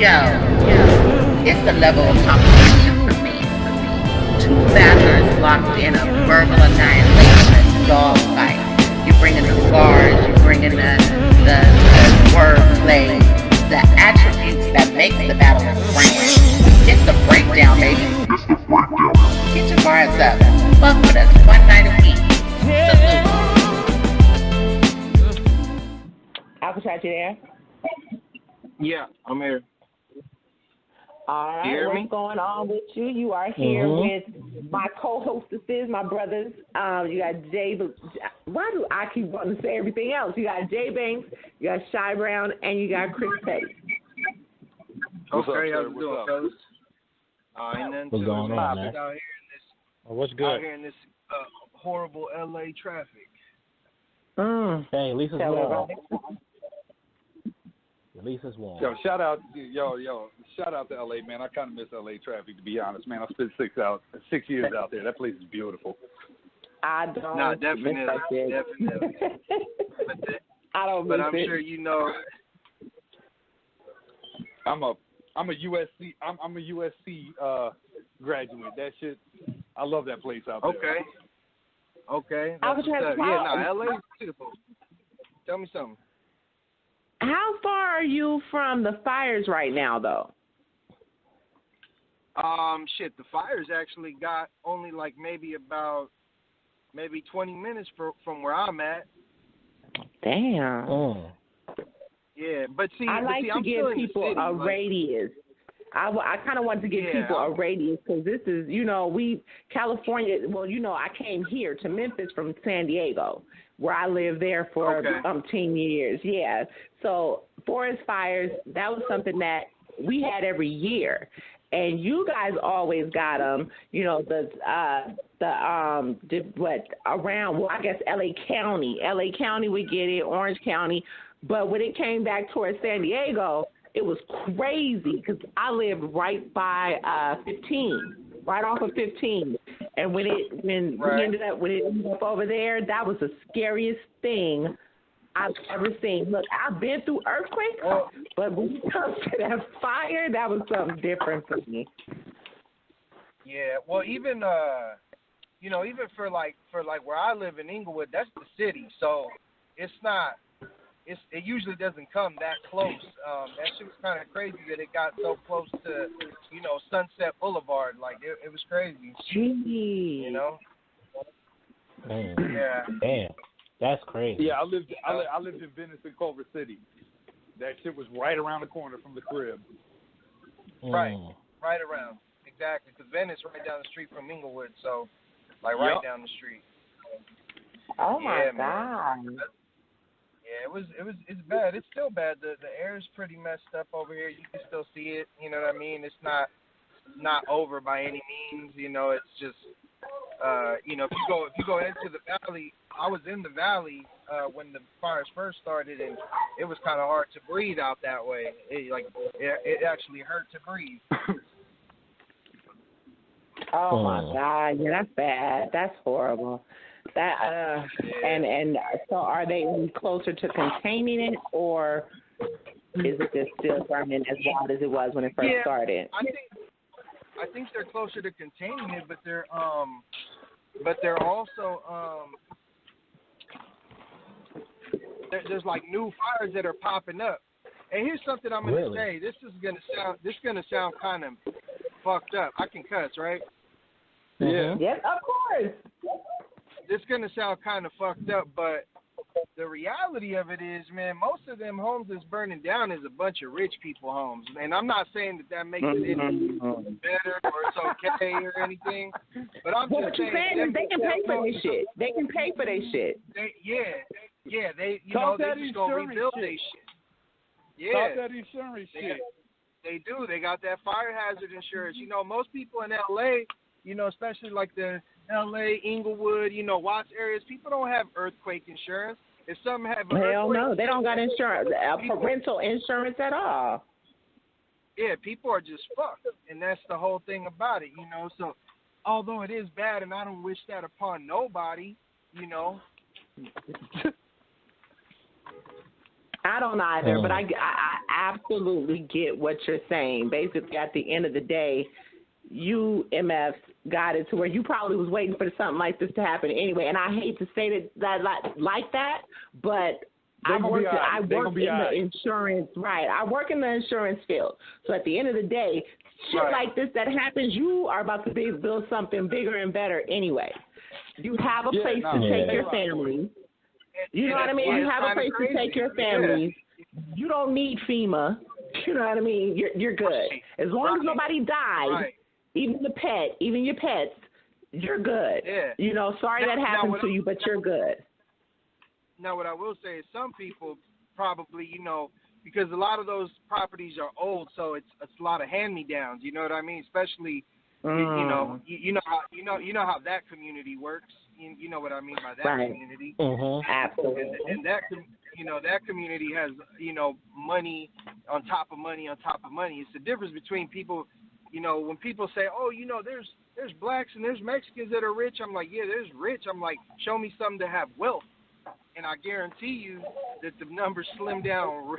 Yo, it's the level of competition for me. Two battlers locked in a verbal annihilation dogfight. You bring in the bars, you bring in the wordplay, the attributes that makes the battle grand. It's the breakdown, baby. Get your bars up. Fuck with us one night a week. Salute. Alkatraz, you there? Yeah, I'm here. All right, what's going on with you? You are here with my co-hostesses, my brothers. You got Jay. Why do I keep wanting to say everything else? You got Jay Banks, you got Shy Brown, and you got Chris Petty. Okay, how's it doing, fellas? And then what's going on, man? Out here in this, what's good? Out here in this horrible LA traffic. Hey, at least it's warm. At least it's warm. Yo, shout out to LA, man. I kind of miss LA traffic, to be honest, man. I spent 6 years out there. That place is beautiful. I don't. No, definitely. I don't. But I'm sure you know. I'm a USC. I'm a USC graduate. That shit. I love that place out there. Okay. That's LA is beautiful. Tell me something. How far are you from the fires right now, though? The fires actually got only like maybe 20 minutes from where I'm at. Damn. Yeah, but see, I like to give people a radius. I kind of want to give people a radius because this is, California, I came here to Memphis from San Diego, where I lived there for 10 years. Yeah. So forest fires, that was something that we had every year. And you guys always got them, I guess LA County. LA County would get it, Orange County. But when it came back towards San Diego, it was crazy because I lived right by 15, right off of 15. And when it ended up over there, that was the scariest thing I've ever seen. Look, I've been through earthquakes, but when it comes to that fire, that was something different for me. Yeah, well, even even for where I live in Inglewood, that's the city, so it's not. It usually doesn't come that close. That shit was kind of crazy that it got so close to, Sunset Boulevard. Like it was crazy. Gee. Man. Yeah. Damn. That's crazy. Yeah, I lived in Venice and Culver City. That shit was right around the corner from the crib. Right around. Exactly, because Venice right down the street from Inglewood, so right down the street. Oh my God. Man. Yeah, it's bad. It's still bad. The air is pretty messed up over here. You can still see it. You know what I mean? It's not over by any means. It's just if you go into the valley. I was in the valley when the fires first started, and it was kind of hard to breathe out that way. It actually hurt to breathe. Oh my God! Yeah, that's bad. That's horrible. And so are they any closer to containing it, or is it just still burning as wild as it was when it first started? I think they're closer to containing it, but they're also there's like new fires that are popping up. And here's something I'm gonna say. This is gonna sound kind of fucked up. I can cuss, right? Yeah. Yes, of course. It's going to sound kind of fucked up, but the reality of it is, man, most of them homes that's burning down is a bunch of rich people homes. And I'm not saying that makes it any better or it's okay or anything, but I'm just saying they can pay for their shit. They can pay for their shit. They just gonna rebuild their shit. Yeah. Talk that insurance shit. They do. They got that fire hazard insurance. Most people in LA, especially like the LA, Inglewood, Watts areas, people don't have earthquake insurance. If some have hell no, they don't got insurance, parental insurance at all. Yeah, people are just fucked, and that's the whole thing about it, So, although it is bad, and I don't wish that upon nobody, I don't either, but I absolutely get what you're saying. Basically, at the end of the day, you MFs got it to where you probably was waiting for something like this to happen anyway. And I hate to say that like that, but I work in the insurance, right? I work in the insurance field. So at the end of the day, shit like this that happens, you are about to build something bigger and better anyway. You have a place to take your family. You know what I mean? You have a place to take your family. You don't need FEMA. You know what I mean? You're good. As long as nobody died, even your pets, you're good. Yeah. You know, sorry that happened to you, but you're good. Now, what I will say is some people probably, you know, because a lot of those properties are old, so it's a lot of hand-me-downs. You know what I mean? Especially, you know how that community works. You know what I mean by that community. Absolutely. And that that community has, you know, money on top of money on top of money. It's the difference between people. You know, when people say, oh, you know, there's blacks and there's Mexicans that are rich. I'm like, yeah, there's rich. I'm like, show me some to have wealth. And I guarantee you that the numbers slim down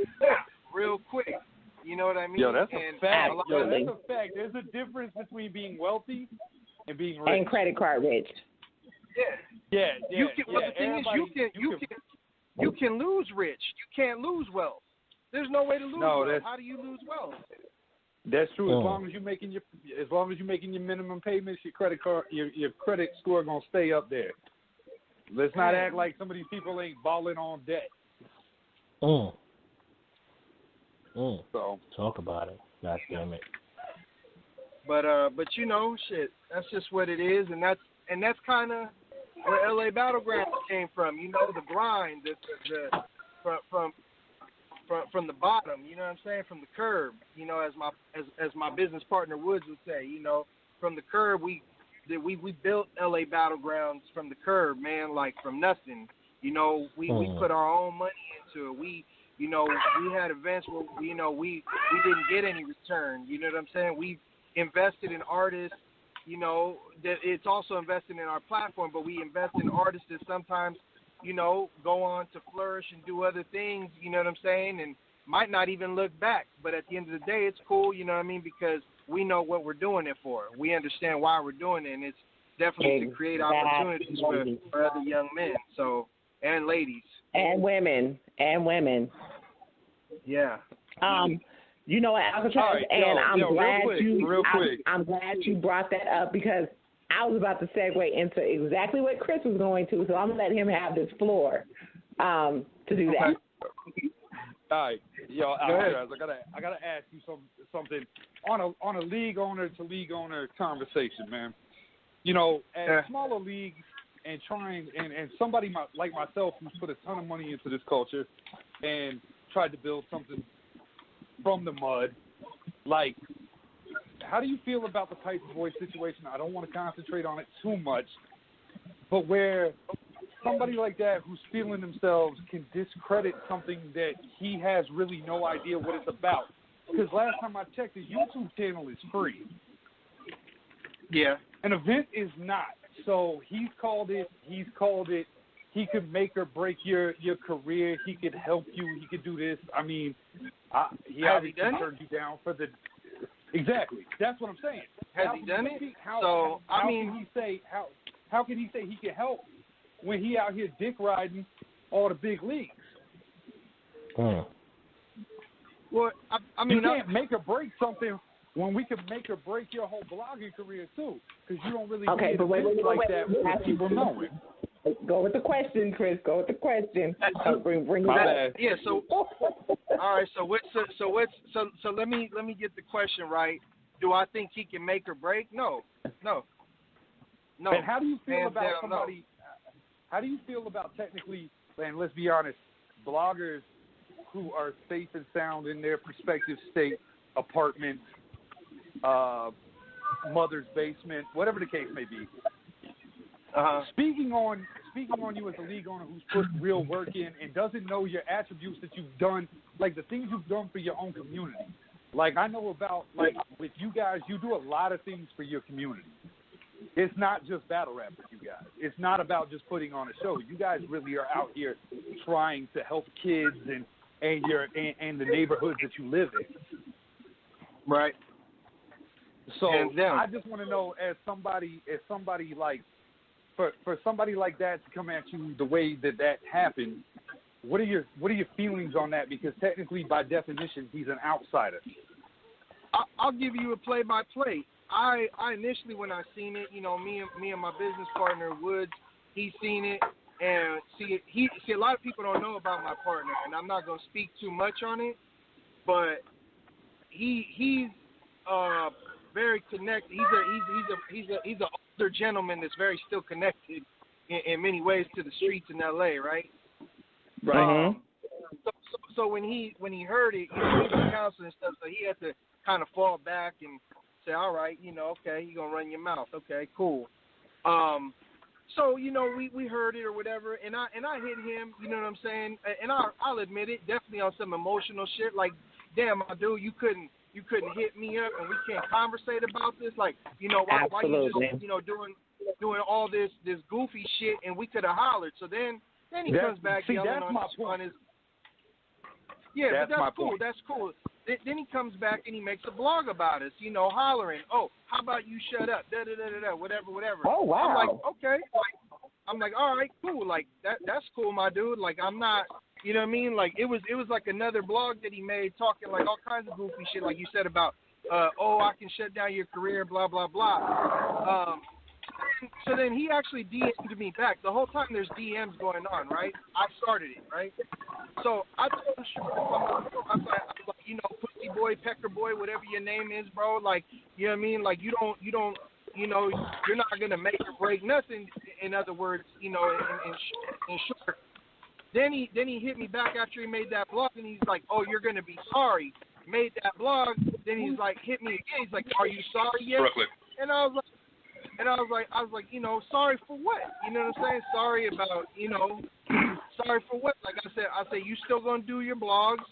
real quick. You know what I mean? Yo, that's a fact. That's a fact. There's a difference between being wealthy and being rich. And credit card rich. Yeah. The thing is, you can lose rich. You can't lose wealth. There's no way to lose wealth. How do you lose wealth? That's true. As long as you're making your minimum payments, your credit score gonna stay up there. Let's not act like some of these people ain't balling on debt. So talk about it. God damn it. But you know, shit. That's just what it is, and that's kind of where LA Battlegroundz came from. You know, the grind, from the bottom. You know what I'm saying? From the curb. You know, as my business partner Woods would say. You know, from the curb we built LA Battlegroundz from the curb, man, like from nothing. You know, we put our own money into it. We had events where, you know, we didn't get any return. You know what I'm saying? We invested in artists, you know, that it's also invested in our platform, but we invest in artists that sometimes, you know, go on to flourish and do other things, you know what I'm saying, and might not even look back. But at the end of the day, it's cool, you know what I mean, because we know what we're doing it for. We understand why we're doing it, and it's definitely to create opportunities for other young men, and ladies. And women. Yeah. You know what, Alkatraz, I'm glad you brought that up, because I was about to segue into exactly what Chris was going to, so I'm gonna let him have this floor to do that. All right, yo, Alkatraz, I gotta ask you something on a league owner to league owner conversation, man. You know, at smaller leagues and and somebody like myself who's put a ton of money into this culture and tried to build something from the mud, like, how do you feel about the Tyson Boy situation? I don't want to concentrate on it too much, but where somebody like that who's feeling themselves can discredit something that he has really no idea what it's about. Because last time I checked, his YouTube channel is free. Yeah. An event is not. So he's called it. He could make or break your career. He could help you. He could do this. I mean, he obviously turned you down for the. Exactly. That's what I'm saying. Has he done it? How can he say he can help when he out here dick riding all the big leagues? Well, I mean, you can't make or break something when we can make or break your whole blogging career too, because you don't really get events like that with people knowing. Go with the question, Chris. Go with the question. Bring it back. Yeah. So, all right. So let me get the question right. Do I think he can make or break? No. And how do you feel about somebody? How do you feel about technically? And let's be honest, bloggers who are safe and sound in their prospective state, apartment, mother's basement, whatever the case may be. Speaking on you as a league owner who's put real work in and doesn't know your attributes that you've done, like the things you've done for your own community. Like I know about, like with you guys, you do a lot of things for your community. It's not just battle rap for you guys. It's not about just putting on a show. You guys really are out here trying to help kids and and and the neighborhoods that you live in. Right. So I just want to know, as somebody like, for somebody like that to come at you the way that happened, what are your feelings on that? Because technically, by definition, he's an outsider. I'll give you a play-by-play. I initially, when I seen it, me and my business partner Woods, he seen it, and see a lot of people don't know about my partner, and I'm not gonna speak too much on it, but he's very connected. He's an older gentleman that's very still connected in many ways to the streets in LA, right? Right. So when he heard it, he was counseling and stuff, so he had to kind of fall back and say, all right, okay, you're gonna run your mouth, okay, cool. So we heard it or whatever, and I hit him, you know what I'm saying, and I'll admit it, definitely on some emotional shit, like, damn, my dude, you couldn't hit me up and we can't conversate about this, like, why you just doing all this goofy shit, and we could have hollered. So then he comes back yelling on his. Yeah, but that's cool. Point. That's cool. Then he comes back and he makes a blog about us, hollering, oh, how about you shut up, whatever. Oh, wow. I'm like, okay. I'm like, all right, cool. Like, that's cool, my dude. Like, I'm not, you know what I mean? Like, it was like another blog that he made talking, like, all kinds of goofy shit, like you said about, I can shut down your career, blah, blah, blah. So then he actually DM'd me back. The whole time there's DMs going on, right? I started it, right? So I told him, I was like, pussy boy, pecker boy, whatever your name is, bro. Like, you know what I mean? Like, you don't, you're not gonna make or break nothing. In other words, in short. Then he hit me back after he made that blog, and he's like, oh, you're gonna be sorry. Made that blog. Then he's like, hit me again. He's like, are you sorry yet? Brooklyn. And I was like, sorry for what? You know what I'm saying? Sorry about, sorry for what? Like I said, you still gonna do your blogs?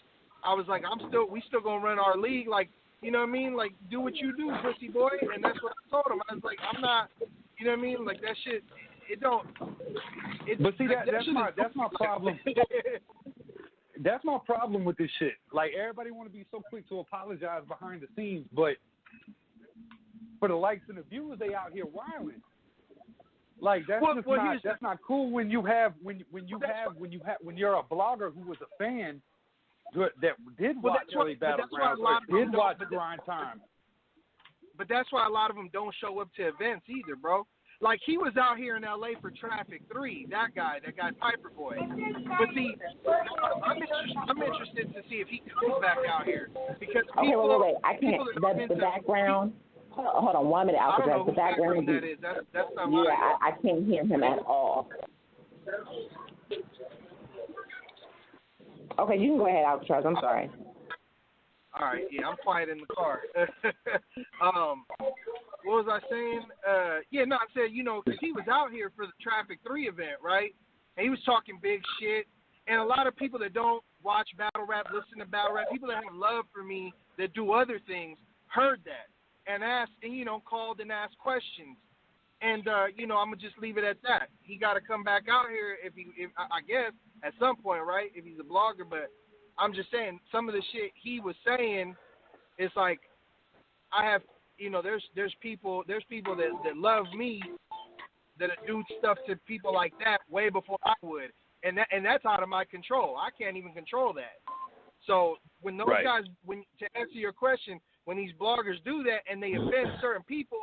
I was like, we still gonna run our league. Like, you know what I mean? Like, do what you do, pussy boy. And that's what I told him. I was like, I'm not, you know what I mean? Like, that shit, it don't. But see, that's my problem. That's my problem with this shit. Like, everybody want to be so quick to apologize behind the scenes, but for the likes and the viewers, they out here wilding. Like, that's not cool when you're a blogger who was a fan that did watch early Battlegroundz or did watch Grind Time. But that's why a lot of them don't show up to events either, bro. Like, he was out here in LA for Traffic 3, that guy Piper Boy. But see, I'm interested to see if he comes back out here because people. Wait. I can't. The background. Hold on 1 minute, Alkatraz. The background. That is. That's not I can't hear him at all. Okay, you can go ahead, Alkatraz. I'm sorry. All right, yeah, I'm quiet in the car. What was I saying? I said, because he was out here for the Traffic 3 event, right? And he was talking big shit. And a lot of people that don't watch battle rap, listen to battle rap, people that have love for me that do other things, heard that and asked, and, called and asked questions. And, I'm going to just leave it at that. He got to come back out here if I guess, at some point, right, if he's a blogger. But I'm just saying, some of the shit he was saying, it's like, I have, there's people that love me that do stuff to people like that way before I would. And that's out of my control. I can't even control that. So when those guys, to answer your question, when these bloggers do that and they offend certain people,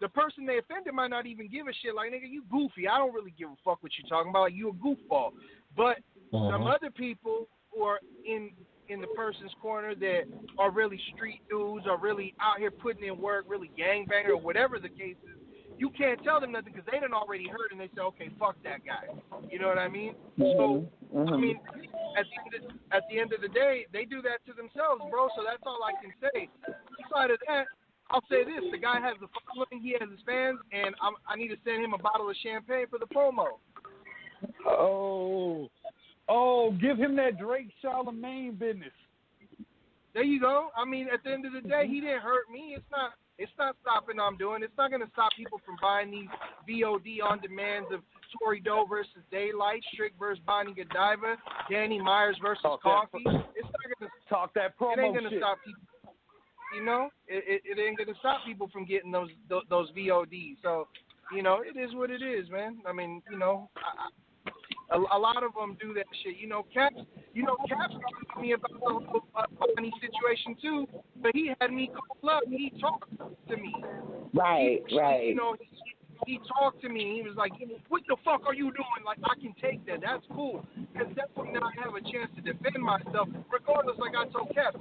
the person they offended might not even give a shit. Like, nigga, you goofy. I don't really give a fuck what you're talking about. Like, you a goofball. But some other people who are in the person's corner that are really street dudes, are really out here putting in work, really gangbanger or whatever the case is, you can't tell them nothing because they done already heard and they say, okay, fuck that guy. You know what I mean? So, I mean, at the end of the day, they do that to themselves, bro, so that's all I can say. Outside of that, I'll say this. The guy has a following, he has his fans, and I need to send him a bottle of champagne for the promo. Oh, give him that Drake Charlemagne business. There you go. I mean, at the end of the day, he didn't hurt me. It's not, It's not stopping I'm doing. It's not going to stop people from buying these VOD on demands of Tory Doe versus Daylight, Strick versus Bonnie Godiva, Danny Myers versus Coffee. It's not going to talk that promo It ain't going to shit. stop people. You know, it ain't going to stop people from getting those VODs. So, you know, it is what it is, man. I mean, you know, a lot of them do that shit. You know, Caps talked to me about the whole Bonnie situation too, but he had me call up. He talked to me. Right. You know, he talked to me. And he was like, "What the fuck are you doing? Like, I can take that. That's cool." Because that's when I have a chance to defend myself, regardless. Like I told Cap,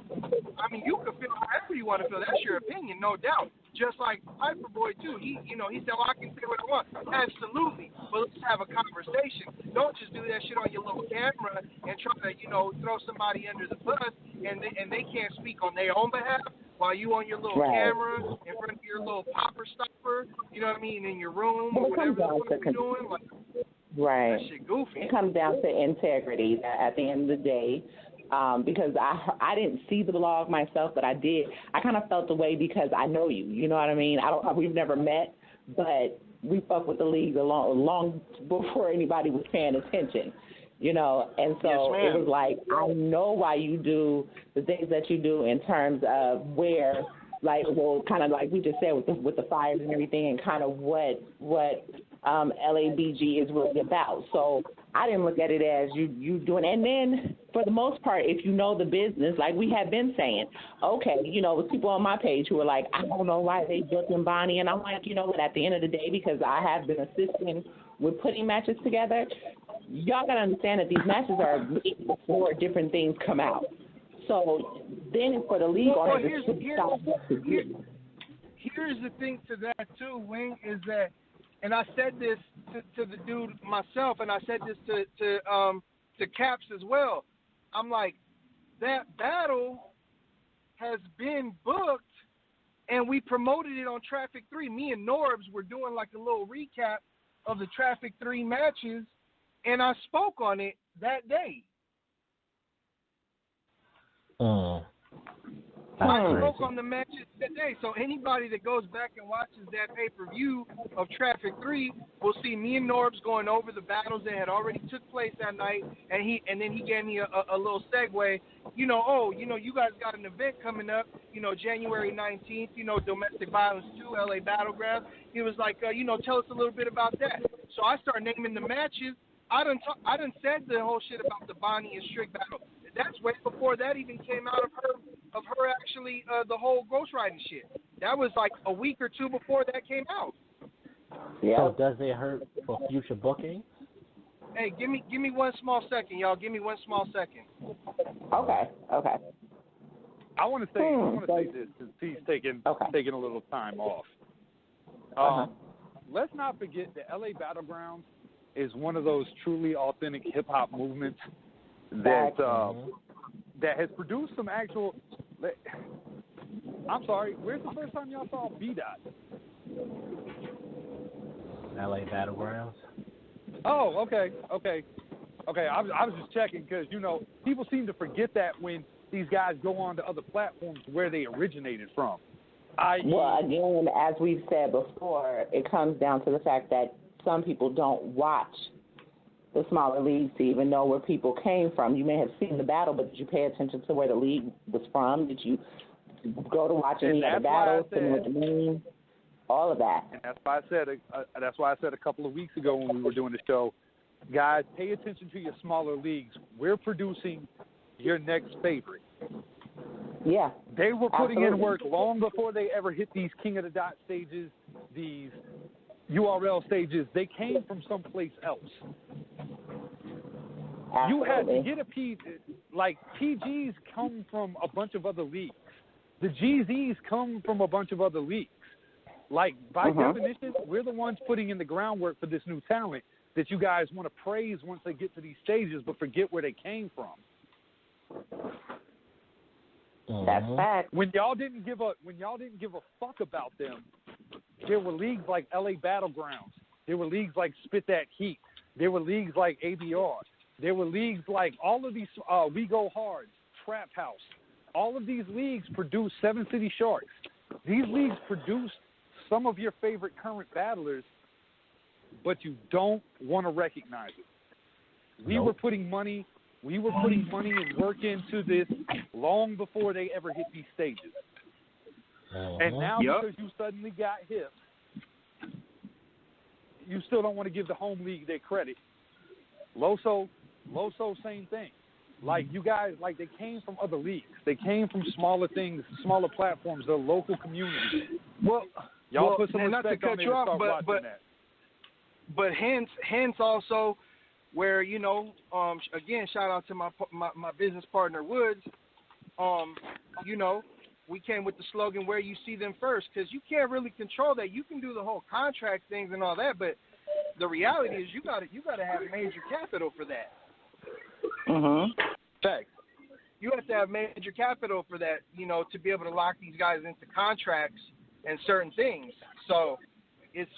I mean, you can feel however you want to feel. That's your opinion, no doubt. Just like Hyperboy too. He said, "Well, I can say what I want." Absolutely, but let's have a conversation. Don't just do that shit on your little camera and try to, you know, throw somebody under the bus and they can't speak on their own behalf. While you on your little camera in front of your little popper stopper, you know what I mean, in your room or whatever you're doing, like, that shit goofy. It comes down to integrity at the end of the day. Because I didn't see the blog myself, but I did. I kind of felt the way because I know you. You know what I mean? We've never met, but we fuck with the league long before anybody was paying attention. You know, and so it was like, I know why you do the things that you do in terms of where, like, well, kind of like we just said with the fires and everything, and kind of what LABG is really about. So I didn't look at it as you doing. And then for the most part, if you know the business, like we have been saying, okay, you know, with people on my page who are like, I don't know why they booking Bonnie, and I'm like, you know what? At the end of the day, because I have been assisting with putting matches together, y'all gotta understand that these matches are made before different things come out. So then for the league on here's the thing to that too, Wing, is that, and I said this to the dude myself, and I said this to Caps as well. I'm like, that battle has been booked, and we promoted it on Traffic 3. Me and Norbs were doing like a little recap of the Traffic 3 matches, and I spoke on it that day. I spoke on the matches that day. So anybody that goes back and watches that pay-per-view of Traffic 3 will see me and Norbs going over the battles that had already took place that night, and then he gave me a little segue. You know, you guys got an event coming up, you know, January 19th, you know, Domestic Violence 2, LA Battlegroundz. He was like, you know, tell us a little bit about that. So I started naming the matches. I done said the whole shit about the Bonnie and Strick battle. That's way before that even came out of her actually the whole ghostwriting shit. That was like a week or two before that came out. Yeah. So does it hurt for future booking? Hey, give me 1 small second, y'all. Give me 1 small second. Okay. I want to say this since he's taking a little time off. Let's not forget the LA Battlegroundz is one of those truly authentic hip hop movements that has produced some actual. I'm sorry. Where's the first time y'all saw B-Dot? LA Battlegroundz. Oh, okay. I was just checking because, you know, people seem to forget that when these guys go on to other platforms where they originated from. Well, again, as we've said before, it comes down to the fact that some people don't watch the smaller leagues to even know where people came from. You may have seen the battle, but did you pay attention to where the league was from? Did you go to watch any other battles? All of that. And that's why I said a couple of weeks ago when we were doing the show, guys, pay attention to your smaller leagues. We're producing your next favorite. Yeah. They were putting in work long before they ever hit these King of the Dot stages, these URL stages. They came from someplace else. Absolutely. You had to get a piece. Like, PGs come from a bunch of other leagues. The GZs come from a bunch of other leagues. Like, by definition, we're the ones putting in the groundwork for this new talent that you guys want to praise once they get to these stages, but forget where they came from. That's fact. When y'all didn't give a fuck about them, there were leagues like LA Battlegroundz. There were leagues like Spit That Heat. There were leagues like ABR. There were leagues like all of these We Go Hard, Trap House. All of these leagues produced Seven City Sharks. These leagues produce some of your favorite current battlers, but you don't want to recognize it. We were putting money and work into this long before they ever hit these stages. And now because you suddenly got hip, you still don't want to give the home league their credit. Loso, same thing. Like, you guys, like, they came from other leagues. They came from smaller things, smaller platforms, the local communities. Y'all put some respect on there to start watching that. But hence also where, you know, again, shout out to my business partner, Woods. You know, we came with the slogan, where you see them first, because you can't really control that. You can do the whole contract things and all that, but the reality is you got to have major capital for that. Fact. You have to have major capital for that, you know, to be able to lock these guys into contracts and certain things. So it's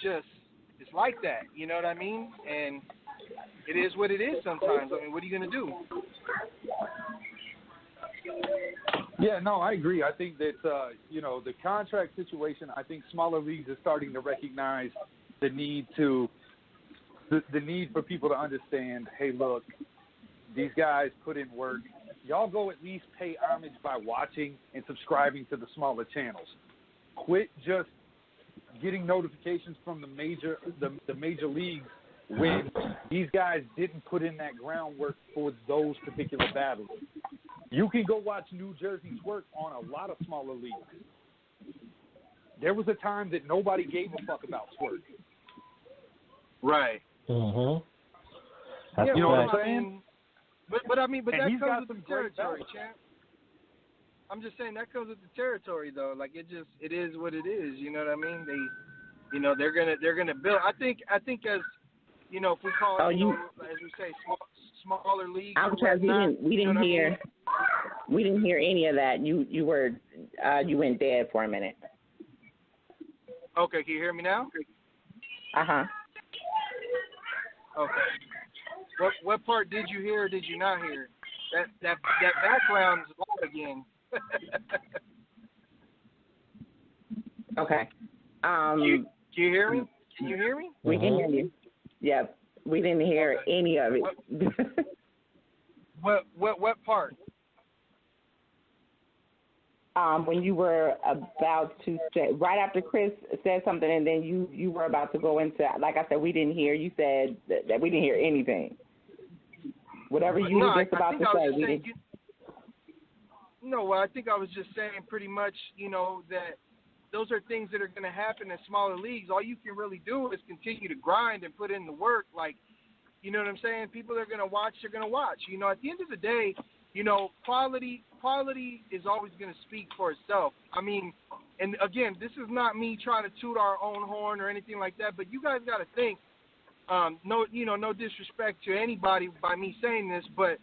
like that, you know what I mean? And it is what it is sometimes. I mean, what are you going to do? Yeah, no, I agree. I think that, you know, the contract situation, I think smaller leagues are starting to recognize the need for people to understand, hey, look, these guys put in work. Y'all go at least pay homage by watching and subscribing to the smaller channels. Quit just getting notifications from the major leagues when these guys didn't put in that groundwork for those particular battles. You can go watch New Jersey's work on a lot of smaller leagues. There was a time that nobody gave a fuck about Twerk. Right. Mm-hmm. You know what I'm saying? But that comes with the territory, battles. champ. I'm just saying that comes with the territory, though. Like, it is what it is. You know what I mean? They're gonna build. I think as, you know, if we call it, you know, as we say, smaller leagues. Alkatraz, we didn't hear any of that. You went dead for a minute. Okay, can you hear me now? Okay. What part did you hear or did you not hear? That background's loud again. Okay. Can you hear me? Can you hear me? We can hear you. Yeah, we didn't hear any of it. What part? When you were about to say, right after Chris said something, and then you were about to go into, like I said, we didn't hear. You said that we didn't hear anything. Whatever you were just about to say, we didn't. No, I think I was just saying pretty much, you know, that those are things that are going to happen in smaller leagues. All you can really do is continue to grind and put in the work. Like, you know what I'm saying? People that are going to watch, they're going to watch. You know, at the end of the day, you know, quality is always going to speak for itself. I mean, and again, this is not me trying to toot our own horn or anything like that, but you guys got to think, no disrespect to anybody by me saying this, but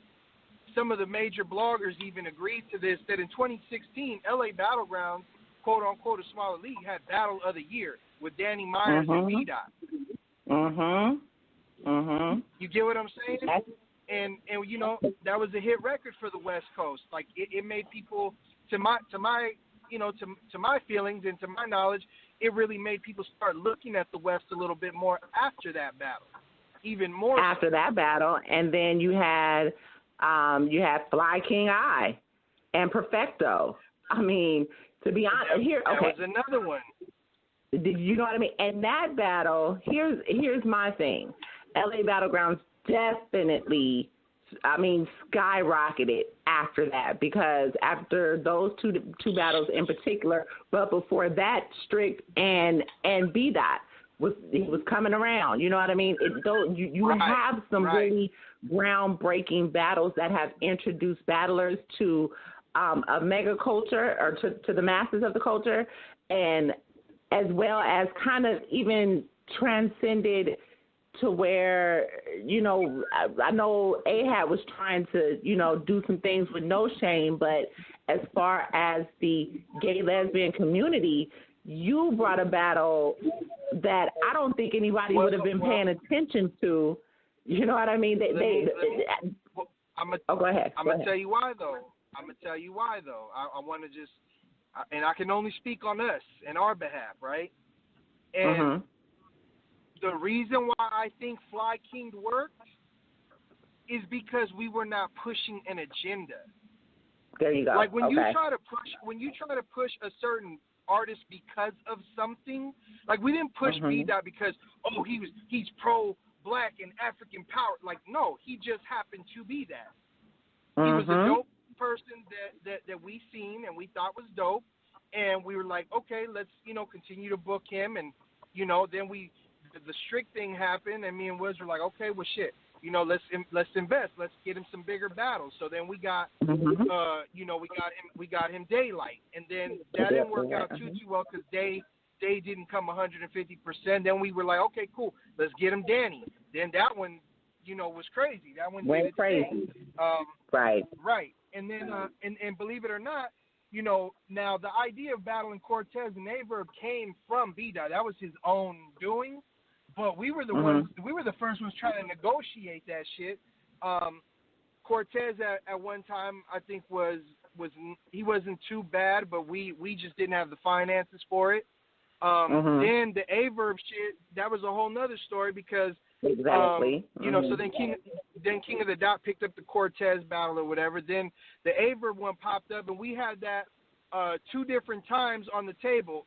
some of the major bloggers even agreed to this, that in 2016, LA Battlegroundz, quote unquote, a smaller league, had Battle of the Year with Danny Myers and B-Dot. You get what I'm saying? And you know, that was a hit record for the West Coast. Like, it made people, to my feelings and to my knowledge, it really made people start looking at the West a little bit more after that battle, even more after that battle. And then you had Fly King I and Perfecto. I mean, to be honest, that was another one. You know what I mean? And that battle, here's my thing. LA Battlegroundz definitely, I mean, skyrocketed after that, because after those two battles in particular, but before that, Strict and B-Dot was coming around. You know what I mean? You have some really groundbreaking battles that have introduced battlers to a mega culture, or to the masses of the culture, and as well as kind of even transcended to where, you know, I know Ahab was trying to, you know, do some things with no shame, but as far as the gay lesbian community, you brought a battle that I don't think anybody would have been paying attention to. You know what I mean? Go ahead. I'm going to tell you why, though. I want to just, and I can only speak on us and our behalf, right? And the reason why I think Fly King worked is because we were not pushing an agenda. There you go. Like when you try to push a certain artist because of something, like we didn't push B-Dot because he's pro Black and African power. Like no, he just happened to be that. He was a dope person that we seen and we thought was dope, and we were like, okay, let's continue to book him, and then the strict thing happened, and me and Wiz were like, okay, well shit, let's invest, let's get him some bigger battles. So then we got we got him Daylight, and then that didn't work out too well because Day didn't come 150%. Then we were like, okay, cool, let's get him Danny. Then that one, was crazy. That one went crazy. Right. And then and believe it or not, now the idea of battling Cortez and Averb came from B-Dot. That was his own doing. But we were the ones. We were the first ones trying to negotiate that shit. Cortez at one time I think he wasn't too bad, but we just didn't have the finances for it. Then the Averb shit, that was a whole nother story because exactly. So then King of the Dot picked up the Cortez battle or whatever. Then the Averb one popped up, and we had that 2 different times on the table.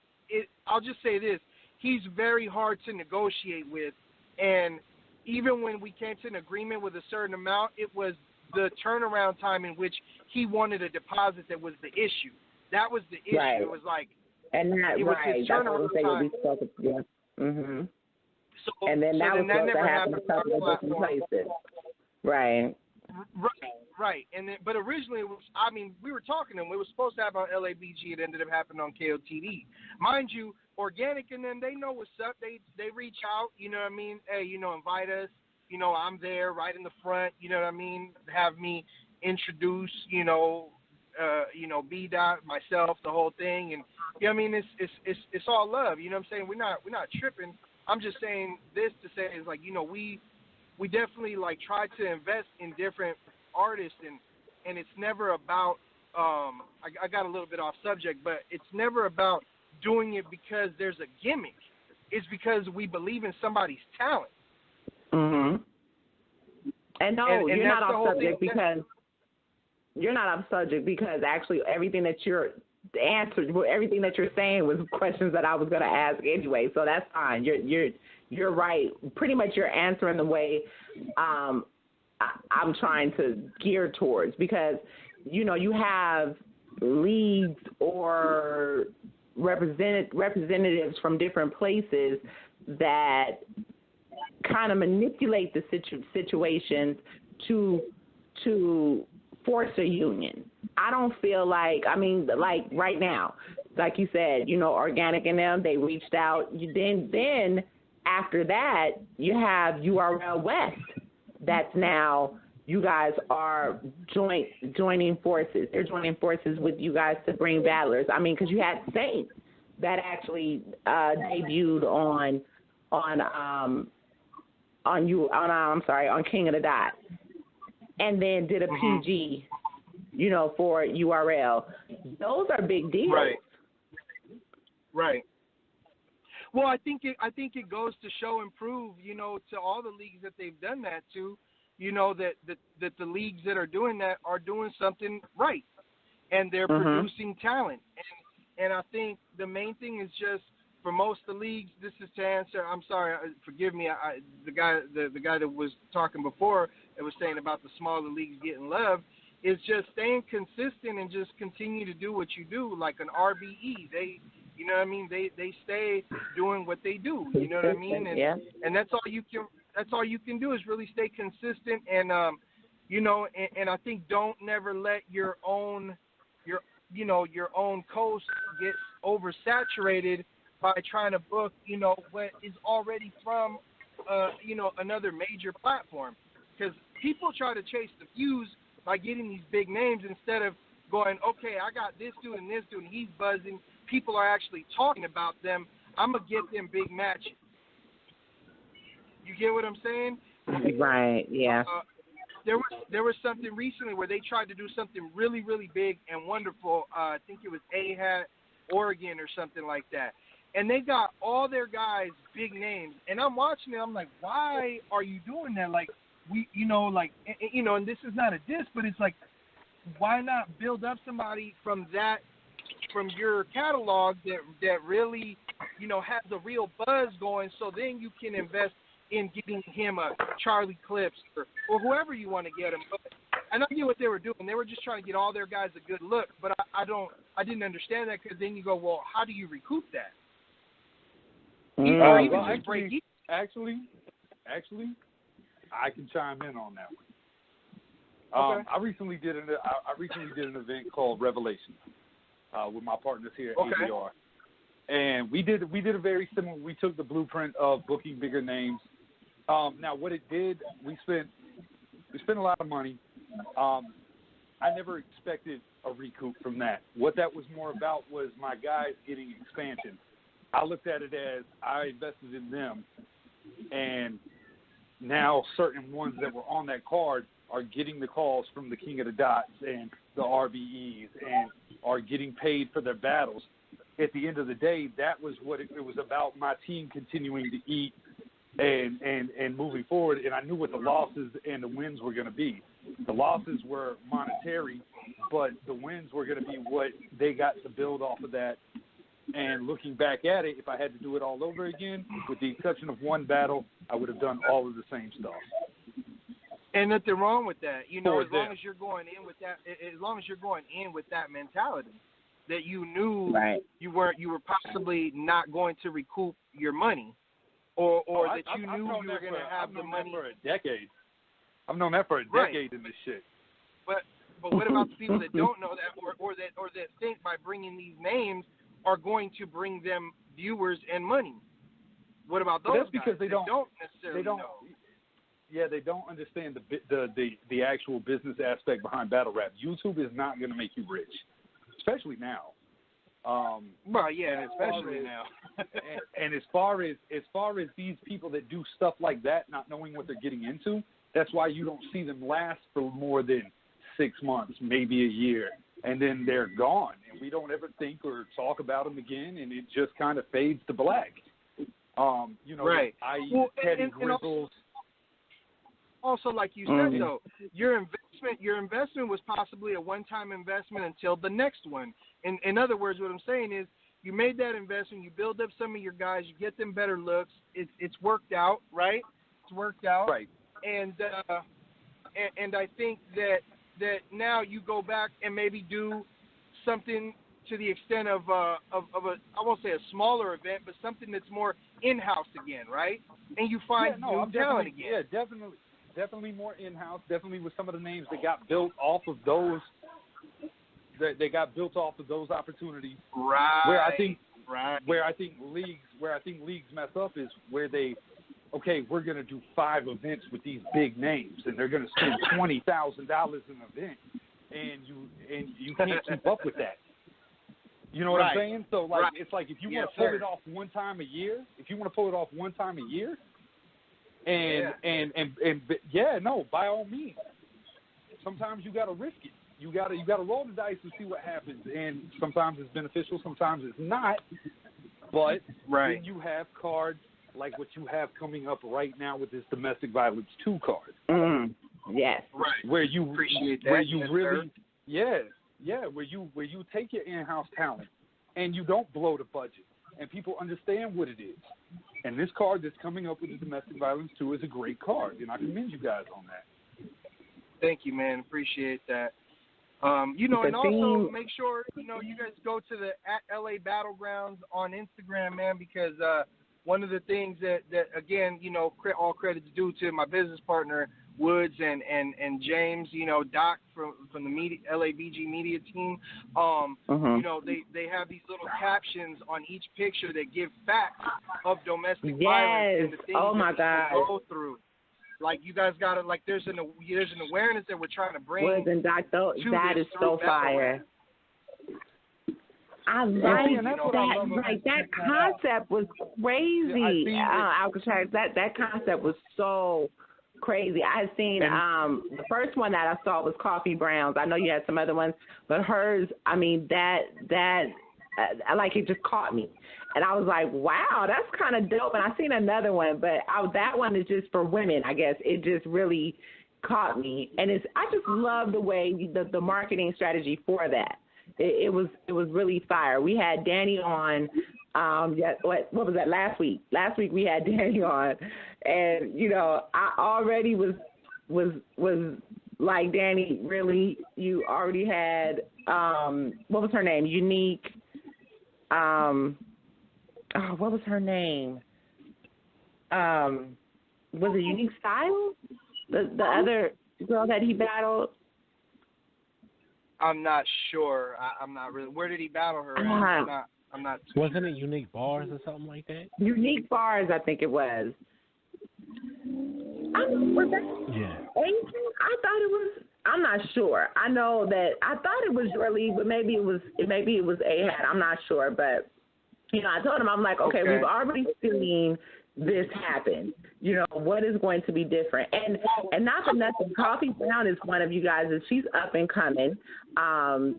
I'll just say this. He's very hard to negotiate with, and even when we came to an agreement with a certain amount, it was the turnaround time in which he wanted a deposit that was the issue. That was the issue. Right. It was like, and that, it was his turnaround time. And then that was supposed to happen happened a couple of different places. Right. Right. And then, but originally it was, we were talking to him. It was supposed to happen on LABG. It ended up happening on KOTD. Mind you, Organic and them, they know what's up. They reach out, you know what I mean? Hey, invite us. I'm there right in the front, you know what I mean? Have me introduce, B-Dot, myself, the whole thing. And, you know what I mean? It's all love, you know what I'm saying? We're not tripping. I'm just saying this to say is like, we definitely like try to invest in different artists, and it's never about I got a little bit off subject, but it's never about doing it because there's a gimmick. It's because we believe in somebody's talent. And no, you're not off subject because you're not off subject because actually everything that you're saying was questions that I was going to ask anyway. So that's fine. You're right. Pretty much you're answering the way I'm trying to gear towards because you have leagues or representatives from different places that kind of manipulate the situations to force a union. I don't feel like right now, like you said, Organic and them, they reached out. Then after that, you have URL West. That's now you guys are joining forces. They're joining forces with you guys to bring battlers. Because you had Saints that actually debuted on King of the Dot, and then did a PG, for URL. Those are big deals. Right. Well, I think it goes to show and prove, to all the leagues that they've done that to, that the leagues that are doing that are doing something right, and they're producing talent. And I think the main thing is just for most of the leagues. This is to answer. I'm sorry, forgive me. The guy that was talking before that was saying about the smaller leagues getting love is just staying consistent and just continue to do what you do, like an RBE. They, you know what I mean? They stay doing what they do. You know what I mean? And that's all you can. That's all you can do is really stay consistent and and I think don't never let your own coast get oversaturated by trying to book what is already from another major platform, because people try to chase the views by getting these big names instead of going, okay, I got this dude and he's buzzing. People are actually talking about them. I'm gonna get them big matches. You get what I'm saying? Right. Yeah. There was something recently where they tried to do something really, really big and wonderful. I think it was Oregon or something like that. And they got all their guys big names. And I'm watching it. I'm like, why are you doing that? Like, and this is not a diss, but it's like, why not build up somebody from your catalog that really, has a real buzz going, so then you can invest in getting him a Charlie Clips or whoever you want to get him. But I get what they were doing. They were just trying to get all their guys a good look. But I didn't understand that, because then you go, well, how do you recoup that? Actually, I can chime in on that one. Okay. I recently did an event called Revelation with my partners here at ABR, and we did a very similar. We took the blueprint of booking bigger names. Now, what it did, we spent a lot of money. I never expected a recoup from that. What that was more about was my guys getting expansion. I looked at it as I invested in them, and now certain ones that were on that card are getting the calls from the King of the Dots and the RBEs and are getting paid for their battles. At the end of the day, that was what it was about, my team continuing to eat and moving forward, and I knew what the losses and the wins were going to be. The losses were monetary, but the wins were going to be what they got to build off of that. And looking back at it, if I had to do it all over again, with the exception of one battle, I would have done all of the same stuff. And nothing wrong with that, as long as you're going in with that, as long as you're going in with that mentality, that you knew you were possibly not going to recoup your money, or that you knew you were going to have the money for a decade. I've known that for a decade in this shit. But what about the people that don't know that, or that think by bringing these names are going to bring them viewers and money? What about those guys? Because they don't necessarily know. Yeah, they don't understand the actual business aspect behind battle rap. YouTube is not going to make you rich, especially now. Especially now. and as far as these people that do stuff like that, not knowing what they're getting into, that's why you don't see them last for more than 6 months, maybe a year, and then they're gone, and we don't ever think or talk about them again, and it just kind of fades to black. I.e. Teddy Grizzles. Also, like you said, though, your investment was possibly a one-time investment until the next one. In other words, what I'm saying is, you made that investment, you build up some of your guys, you get them better looks. It's worked out, right? It's worked out, right? And I think that now you go back and maybe do something to the extent of a I won't say a smaller event, but something that's more in-house again, right? And you find new talent again. Yeah, definitely more in-house. Definitely with some of the names that got built off of those. They got built off of those opportunities. Right. Where I think leagues mess up is where we're going to do 5 events with these big names, and they're going to spend $20,000 an event, and you can't keep up with that. You know what I'm saying? So it's like if you want to pull it off one time a year, by all means. Sometimes you got to risk it. You got to roll the dice and see what happens, and sometimes it's beneficial, sometimes it's not. But then you have cards like what you have coming up right now with this Domestic Violence 2 card. Yes. Right. Where you appreciate that. Where you really, where you take your in-house talent and you don't blow the budget, and people understand what it is. And this card that's coming up with the Domestic Violence 2 is a great card, and I commend you guys on that. Thank you, man. Appreciate that. And also make sure, you guys go to the @LA Battlegroundz on Instagram, man, because one of the things that again, all credit is due to my business partner, Woods and James, Doc from the media, LABG media team. They have these little captions on each picture that give facts of domestic violence and the things that people go through. Like, you guys got to, there's an awareness that we're trying to bring. Woods and Doc, that is so fire. I like that. That concept was crazy. Alcatraz. That concept was so crazy. I seen the first one that I saw was Coffee Brown's. I know you had some other ones, but hers. I mean, that like it just caught me. And I was like, wow, that's kind of dope. And I seen another one, but that one is just for women, I guess. It just really caught me. And I just love the way the marketing strategy for that. It was really fire. We had Danny on, what was that, last week? Last week we had Danny on. And, you know, I already was like, Danny, really, you already had, what was her name? Unique, what was her name? Was it Unique Style? The other girl that he battled? I'm not sure. I'm not really. Where did he battle her? I'm not. Wasn't it Unique Bars or something like that? Unique Bars, I think it was. Was that Yeah. Asian? I thought it was. I'm not sure. I know that I thought it was Shirley, but maybe it was Ahad. I'm not sure, but you know, I told him, I'm like, okay, we've already seen this happen. You know, what is going to be different? And not for nothing, Coffee Brown is one of you guys, and she's up and coming.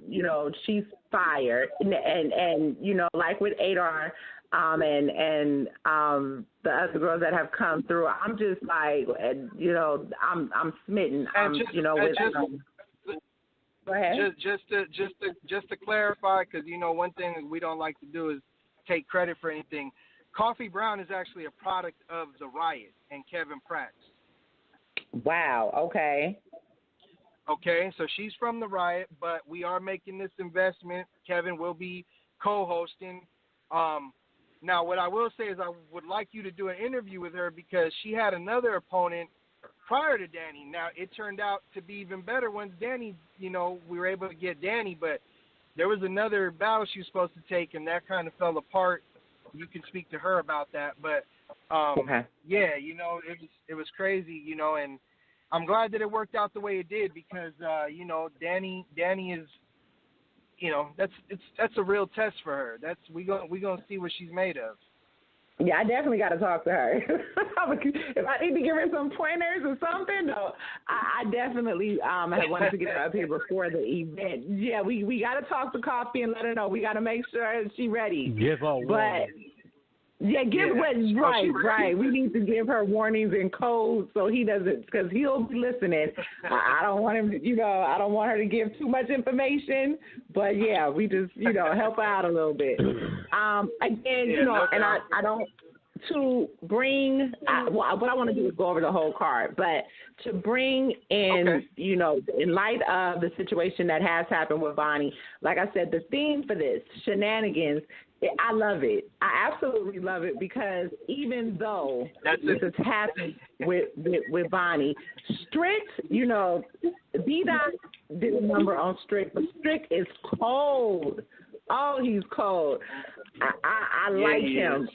You know, she's fire, and you know, like with Adar, and the other girls that have come through, I'm just like, you know, I'm smitten. You know, with go ahead. Just to clarify, because you know, one thing that we don't like to do is take credit for anything. Coffee Brown is actually a product of the Riot and Kevin Pratt. Wow. Okay. Okay, so she's from the Riot, but we are making this investment. Kevin will be co-hosting. Now, what I will say is I would like you to do an interview with her because she had another opponent prior to Danny. Now, it turned out to be even better once Danny, you know, we were able to get Danny, but there was another battle she was supposed to take, and that kind of fell apart. You can speak to her about that, but yeah, you know, it was crazy, you know, and I'm glad that it worked out the way it did because you know, Danny is, you know, that's a real test for her. We gonna see what she's made of. Yeah, I definitely got to talk to her. If I need to give her some pointers or something, no, I definitely have wanted to get her up here before the event. Yeah, we got to talk to Coffee and let her know. We got to make sure she's ready. Give her warnings. Yeah, right. We need to give her warnings and codes so he doesn't, because he'll be listening. I don't want him to, you know, I don't want her to give too much information, but yeah, we just, you know, help her out a little bit. Again, you know, and I don't, to bring, what I want to do is go over the whole card, but to bring in, you know, in light of the situation that has happened with Bonnie, like I said, the theme for this, shenanigans, I love it. I absolutely love it because even though this has happened with Bonnie, Strict, you know, D-Dot did a number on Strict, but Strict is cold. Oh, he's cold. I like him.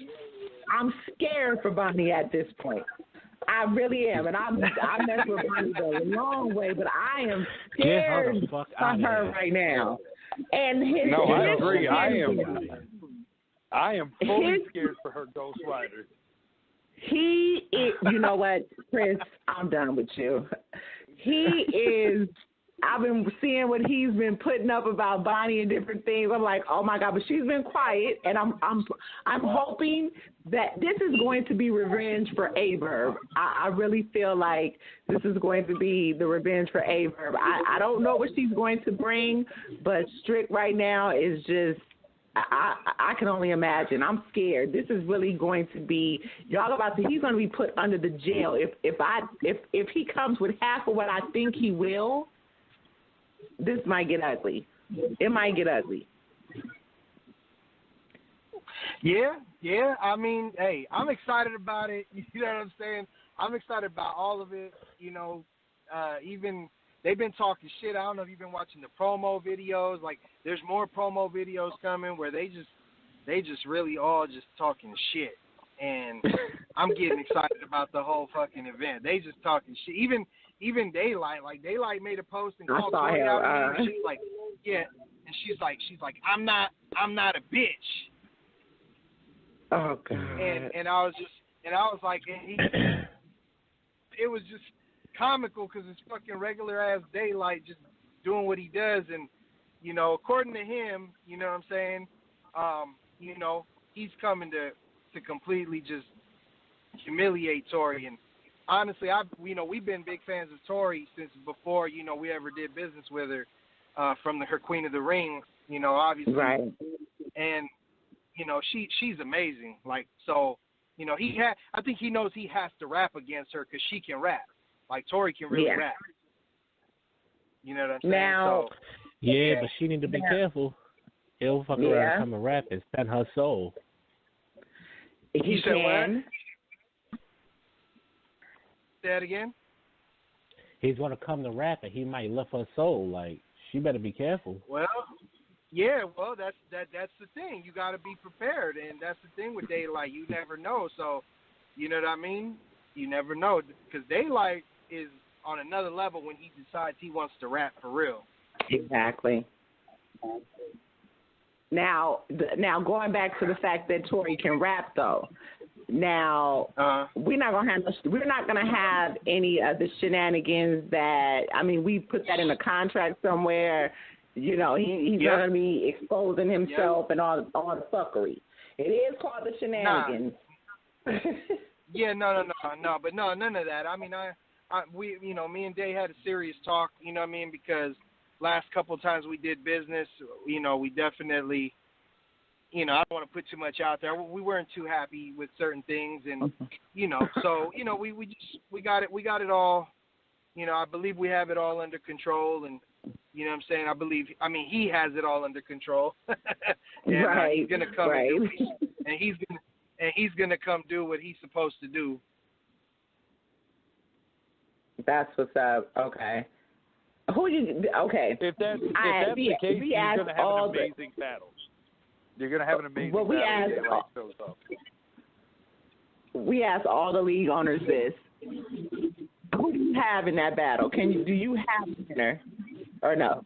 I'm scared for Bonnie at this point. I really am, and I mess with Bonnie the long way, but I am scared for her right now. And I agree. I am fully scared for her Ghost Rider. He is, you know what, Chris, I'm done with you. He is, I've been seeing what he's been putting up about Bonnie and different things. I'm like, oh my God, but she's been quiet, and I'm hoping that this is going to be revenge for Averb. I really feel like this is going to be the revenge for Averb. I don't know what she's going to bring, but Strict right now is just, I can only imagine. I'm scared. This is really going to be, he's going to be put under the jail. If he comes with half of what I think he will, this might get ugly. It might get ugly. Yeah. I mean, hey, I'm excited about it. You know what I'm saying? I'm excited about all of it. You know, even they've been talking shit. I don't know if you've been watching the promo videos. Like, there's more promo videos coming where they just really all just talking shit. And I'm getting excited about the whole fucking event. They just talking shit. Even Daylight, like Daylight made a post and called Tori out. And she's like, yeah, and she's like, I'm not a bitch. Oh God. And I was like, it was just comical because it's fucking regular ass Daylight just doing what he does, and you know, according to him, you know what I'm saying, you know, he's coming to completely just humiliate Tori. And honestly, we've been big fans of Tori since before, you know, we ever did business with her, from her Queen of the Ring, you know, obviously. Right. And, you know, she's amazing. Like, so, you know, I think he knows he has to rap against her because she can rap. Like, Tori can really rap. You know what I'm saying? Now, yeah, but she need to be careful. He'll fuck around and come and rap and spend her soul. He can. Say that again? He's going to come to rap and he might lift her soul. Like, she better be careful. Well, yeah, well, that's the thing. You got to be prepared, and that's the thing with Daylight. You never know. So, you know what I mean? You never know, because Daylight is on another level when he decides he wants to rap for real. Exactly. Now going back to the fact that Tori can rap, though. Now we're not gonna have any of the shenanigans that, I mean, we put that in a contract somewhere. You know, he's gonna be exposing himself and all the fuckery. It is called the shenanigans. Yeah, no, but no, none of that. I mean, we, you know, me and Day had a serious talk, you know what I mean, because last couple of times we did business, you know, we definitely, you know, I don't want to put too much out there. We weren't too happy with certain things, and you know, so you know, we got it all, you know. I believe we have it all under control, and you know what I'm saying. I mean, he has it all under control. And, right. He's gonna come and he's gonna come do what he's supposed to do. That's what's up. Okay. If that's the case, you're going to have an amazing battle. You're going to have an amazing battle. We asked all the league owners this. Who do you have in that battle? Do you have a winner or no?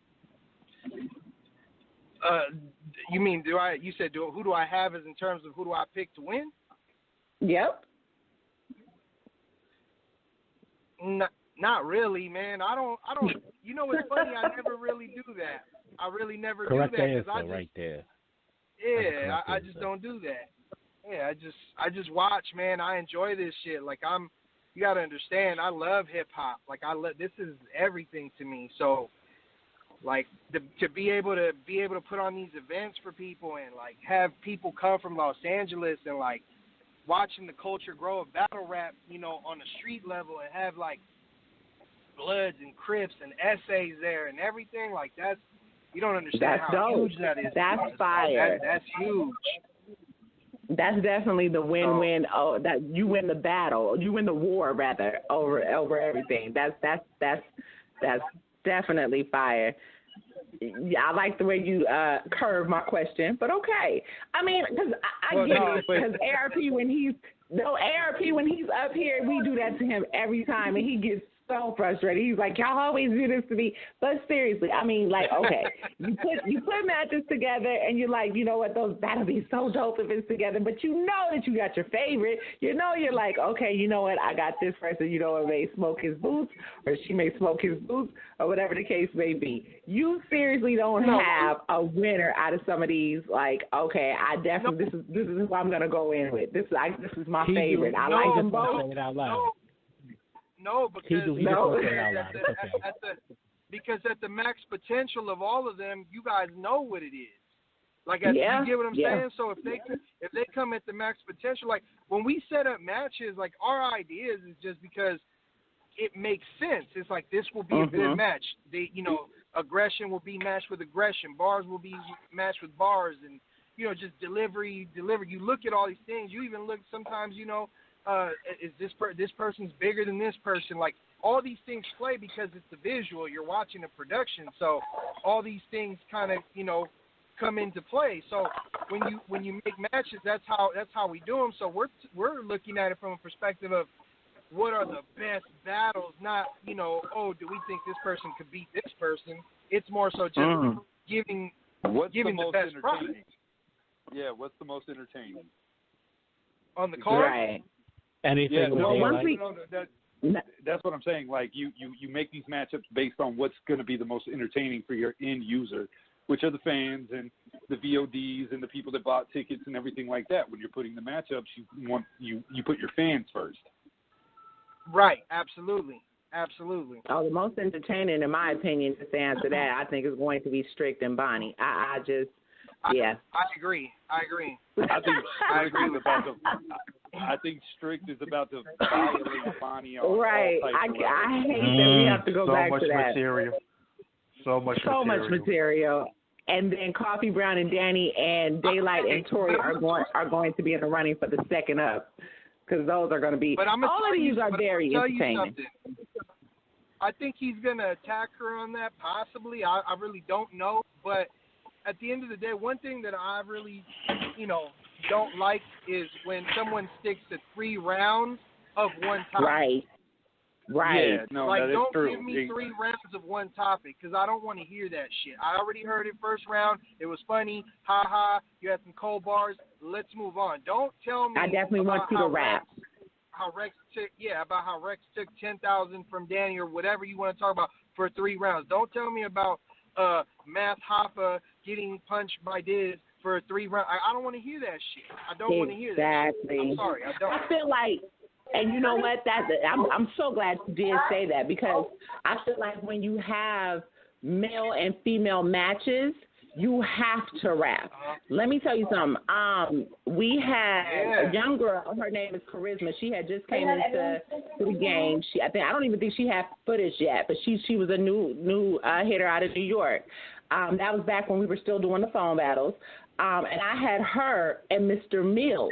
You mean, who do I have as in terms of who do I pick to win? Yep. Not really, man. I don't. You know what's funny? I never really do that. I really never do that. Correct answer right there. Yeah, I just don't do that. Yeah, I just watch, man. I enjoy this shit. Like, you gotta understand, I love hip hop. Like, this is everything to me. So, like, to be able to put on these events for people and like have people come from Los Angeles and like watching the culture grow of battle rap, you know, on the street level, and have like Bloods and Crips and essays there and everything, like, that's, you don't understand how huge that is. That's fire. That's huge. That's definitely the win-win. Oh, that you win the battle, you win the war rather over everything. That's definitely fire. Yeah, I like the way you curved my question, but okay. I mean, because I get it. Because ARP when he's up here, we do that to him every time, and he gets so frustrated. He's like, y'all always do this to me. But seriously, I mean, like, okay, you put matches together, and you're like, you know what, that'll be so dope if it's together. But you know that you got your favorite. You know, you're like, okay, you know what, I got this person. You know what, may smoke his boots, or she may smoke his boots, or whatever the case may be. You seriously don't have a winner out of some of these. Like, okay, I definitely this is who I'm gonna go in with. This is my favorite. I like them both. Say it out loud. No, because at the max potential of all of them, you guys know what it is. Like, you get what I'm saying? So if they come at the max potential, like when we set up matches, like our ideas is just because it makes sense. It's like, this will be a good match. Aggression will be matched with aggression. Bars will be matched with bars, and just delivery. You look at all these things. You even look sometimes, is this person's bigger than this person? Like, all these things play because it's the visual. You're watching a production, so all these things kind of come into play. So when you make matches, that's how we do them. So we're looking at it from a perspective of what are the best battles, not do we think this person could beat this person? It's more so just giving the best prize. Yeah, what's the most entertaining on the card? Right. Anything? That's what I'm saying. Like, you make these matchups based on what's going to be the most entertaining for your end user, which are the fans, and the VODs and the people that bought tickets and everything like that. When you're putting the matchups, you put your fans first. Right. Absolutely. Absolutely. Oh, the most entertaining, in my opinion, to answer that, I think is going to be Strict and Bonnie. I agree. I think Strict is about to violate Bonnie on right. all types I hate that we have to go back to that. So much material. And then Coffee Brown and Danny and Daylight and Tori are going to be in the running for the second up, because those are going to be. But all of these are very entertaining. I think he's going to attack her on that, possibly. I really don't know. But at the end of the day, one thing that I really, don't like is when someone sticks to 3 rounds of one topic. Right. Yeah, no, like, that is don't true. give me 3 rounds of one topic, because I don't want to hear that shit. I already heard it first round. It was funny. Ha ha. You had some cold bars. Let's move on. Don't tell me. I definitely want you to rap. About how Rex took 10,000 from Danny or whatever you want to talk about for 3 rounds. Don't tell me about Math Hoffa getting punched by Diz for 3 rounds. I don't want to hear that shit. I don't want to hear that shit. I'm sorry. I don't. I feel like, and you know what? I'm so glad you did say that, because I feel like when you have male and female matches, you have to rap. Let me tell you something. We had a young girl. Her name is Charisma. She had just came into the game. I don't even think she had footage yet, but she was a new hitter out of New York. That was back when we were still doing the phone battles. And I had her and Mr. Mills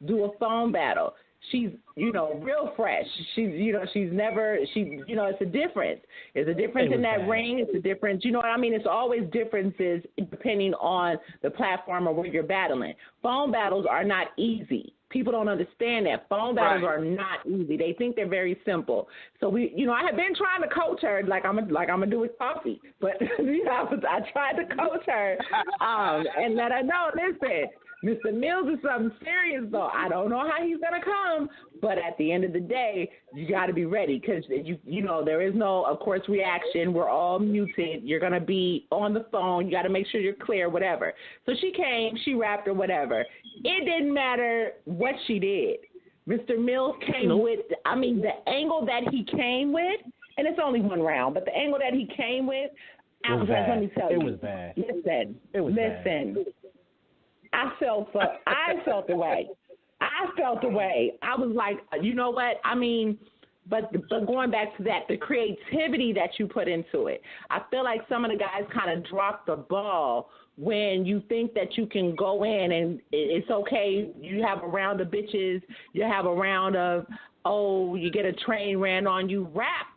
do a phone battle. She's, real fresh. She's it's a difference. It's a difference in that ring. It's a difference. You know what I mean? It's always differences depending on the platform or where you're battling. Phone battles are not easy. People don't understand that. Phone battles are not easy. They think they're very simple. So I have been trying to coach her like I'm gonna do with Coffee, but I tried to coach her and let her know. Listen, Mr. Mills is something serious, though. I don't know how he's going to come, but at the end of the day, you got to be ready, because, there is no, of course, reaction. We're all muted. You're going to be on the phone. You got to make sure you're clear, whatever. So she came, she rapped or whatever. It didn't matter what she did. Mr. Mills came with, the angle that he came with, and it's only 1 round, but the angle that he came with, let me tell you. It was bad. Listen. Bad. I felt the way. I was like, you know what? But going back to that, the creativity that you put into it, I feel like some of the guys kind of dropped the ball when you think that you can go in and it's okay. You have a round of bitches. You have a round of, you get a train ran on you. Rap,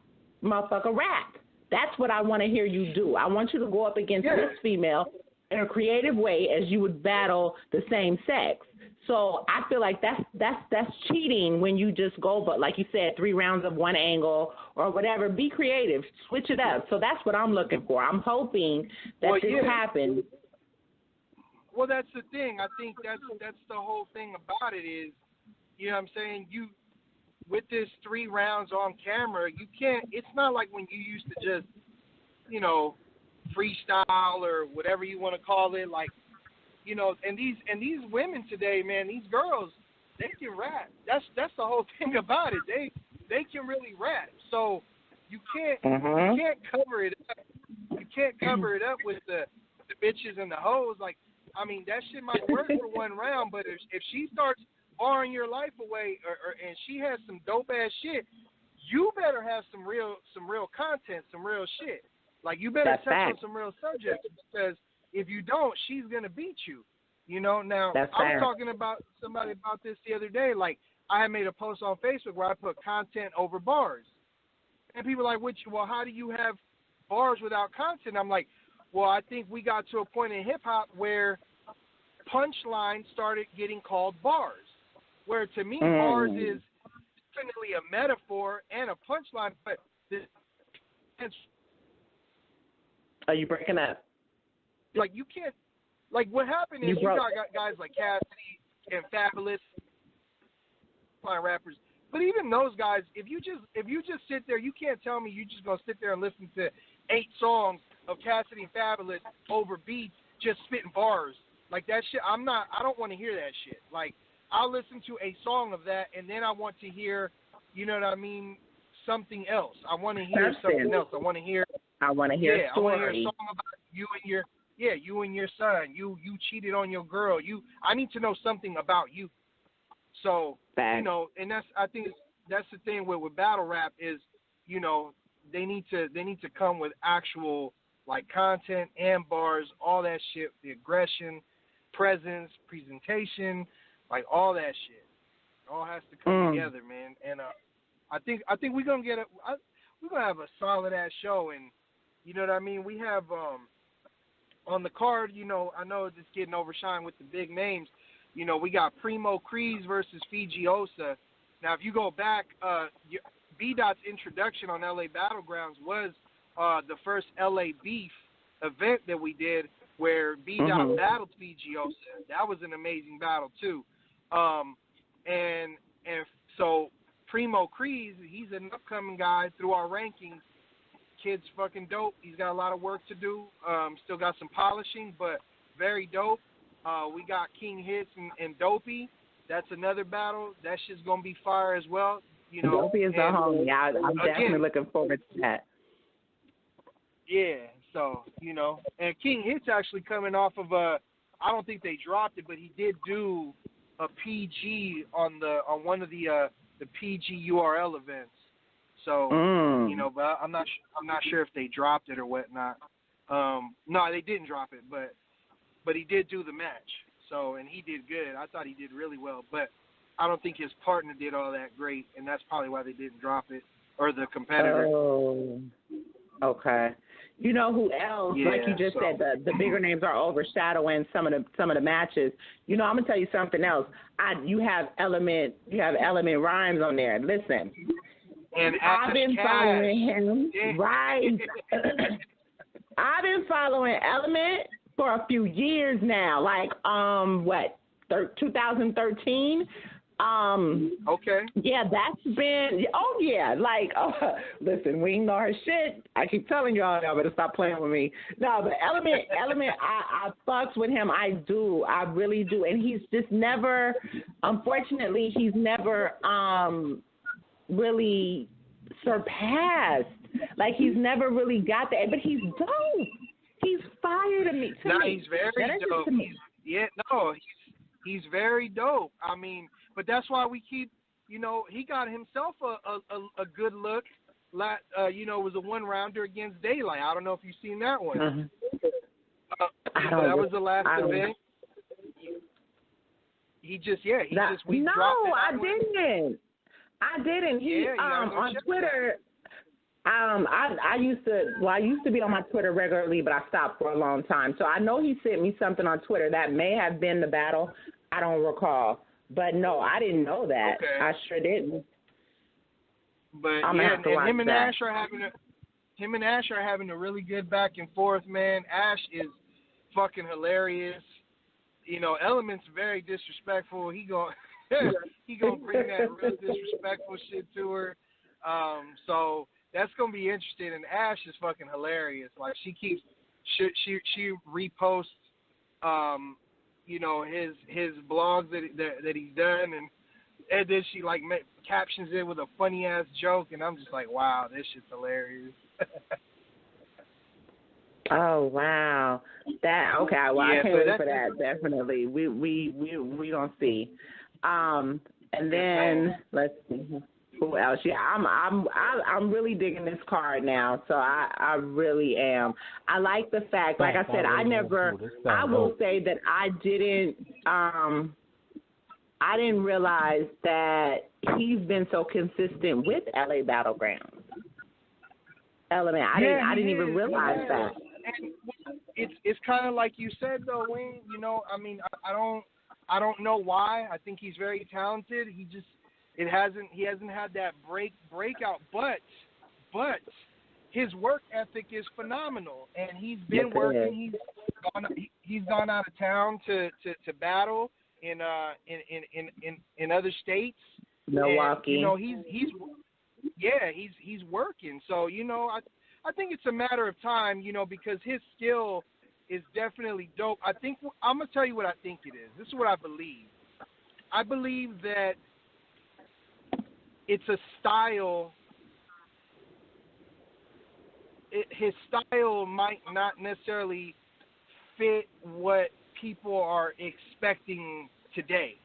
motherfucker, rap. That's what I want to hear you do. I want you to go up against this female in a creative way as you would battle the same sex. So I feel like that's cheating when you just go, but like you said, 3 rounds of one angle or whatever. Be creative, switch it up. So that's what I'm looking for. I'm hoping that this happens. Well, that's the thing. I think that's the whole thing about it is, what I'm saying, you with this 3 rounds on camera, you can't. It's not like when you used to just, freestyle or whatever you want to call it, like, and these women today, man, these girls, they can rap. That's the whole thing about it. They can really rap. So you can't cover it up. You can't cover it up with the bitches and the hoes. Like, that shit might work for 1 round, but if she starts barring your life away and she has some dope ass shit, you better have some real content, some real shit. Like, you better touch on some real subjects, because if you don't, she's going to beat you. Now, I was talking about somebody about this the other day. Like, I had made a post on Facebook where I put content over bars. And people are like, well, how do you have bars without content? I'm like, well, I think we got to a point in hip-hop where punchlines started getting called bars, where to me bars is definitely a metaphor and a punchline, but are you breaking up? Like, you can't, like, what happened is you got guys like Cassidy and Fabulous rappers, but even those guys, if you just sit there, you can't tell me you just gonna sit there and listen to 8 songs of Cassidy and Fabulous over beats just spitting bars. Like that shit, I don't want to hear that shit. Like, I'll listen to a song of that, and then I want to hear, you know what I mean, something else. I want to hear something else. I want to hear I want to hear a story. I want to hear a song about you and your son. You cheated on your girl. I need to know something about you. So, you know, and I think that's the thing with battle rap is, you know, they need to come with actual like content and bars, all that shit, the aggression, presence, presentation, like all that shit. It all has to come together, man. And I think we're gonna we're gonna have a solid ass show, and you know what I mean. We have on the card, you know, I know it's getting overshined with the big names. You know, we got Primo Crees versus Fiji Osa. Now, if you go back, B-Dot's introduction on LA Battlegroundz was the first LA Beef event that we did where B-Dot battled Fiji Osa. That was an amazing battle, too. And so Primo Crees, he's an upcoming guy through our rankings. Kid's fucking dope. He's got a lot of work to do. Still got some polishing, but very dope. We got King Hits and Dopey. That's another battle. That shit's gonna be fire as well. You know, Dopey is a homie. I'm definitely looking forward to that. Yeah. So you know, and King Hits actually coming off of I don't think they dropped it, but he did do a PG on one of the PG URL events. So you know, but I'm not sure if they dropped it or whatnot. No, they didn't drop it, but he did do the match. So, and he did good. I thought he did really well, but I don't think his partner did all that great, and that's probably why they didn't drop it, or the competitor. Oh, okay. You know who else? Yeah, like you just said, the bigger names are overshadowing some of the matches. You know, I'm gonna tell you something else. You have Element Rhymes on there. Listen, and I've been following him. Right. I've been following Element for a few years now, like 2013. Okay. Yeah, that's been. Oh yeah, like listen, we know her shit. I keep telling y'all better stop playing with me. No, but Element, I fucks with him. I do, I really do, and he's just never. Unfortunately, he's never really surpassed. Like he's never really got that, but he's dope. He's fire to me. He's very dope. He's very dope. I mean, but that's why we keep, you know, he got himself a good look. You know, it was a 1-rounder against Daylight. I don't know if you've seen that one. That was the last event. We dropped it. No, I didn't. He on Twitter. I used to be on my Twitter regularly, but I stopped for a long time. So I know he sent me something on Twitter that may have been the battle. I don't recall, but no, I didn't know that. Okay. I sure didn't. But him and Ash are having a really good back and forth, man. Ash is fucking hilarious. You know, Element's very disrespectful. He gonna bring that real disrespectful shit to her. So that's gonna be interesting. And Ash is fucking hilarious. Like she reposts, you know, his blogs that he's done, and then she like captions it with a funny ass joke, and I'm just like, wow, this shit's hilarious. Oh wow, okay. Well, I can't wait for that. Definitely, we gonna see. And then let's see. Who else? Yeah, I'm really digging this card now. So I really am. I like the fact, like I said, I will say that I didn't realize that he's been so consistent with LA Battlegroundz. Element, I didn't even realize that. And it's kind of like you said though, Wayne. You know, I mean, I don't know why. I think he's very talented. He hasn't had that breakout, but his work ethic is phenomenal, and he's been working. He's gone out of town to battle in other states. Milwaukee. And, you know, he's working. So, you know, I think it's a matter of time, you know, because his skill is definitely dope. I think I'm gonna tell you what I think it is. This is what I believe. I believe that it's a style. His style might not necessarily fit what people are expecting today.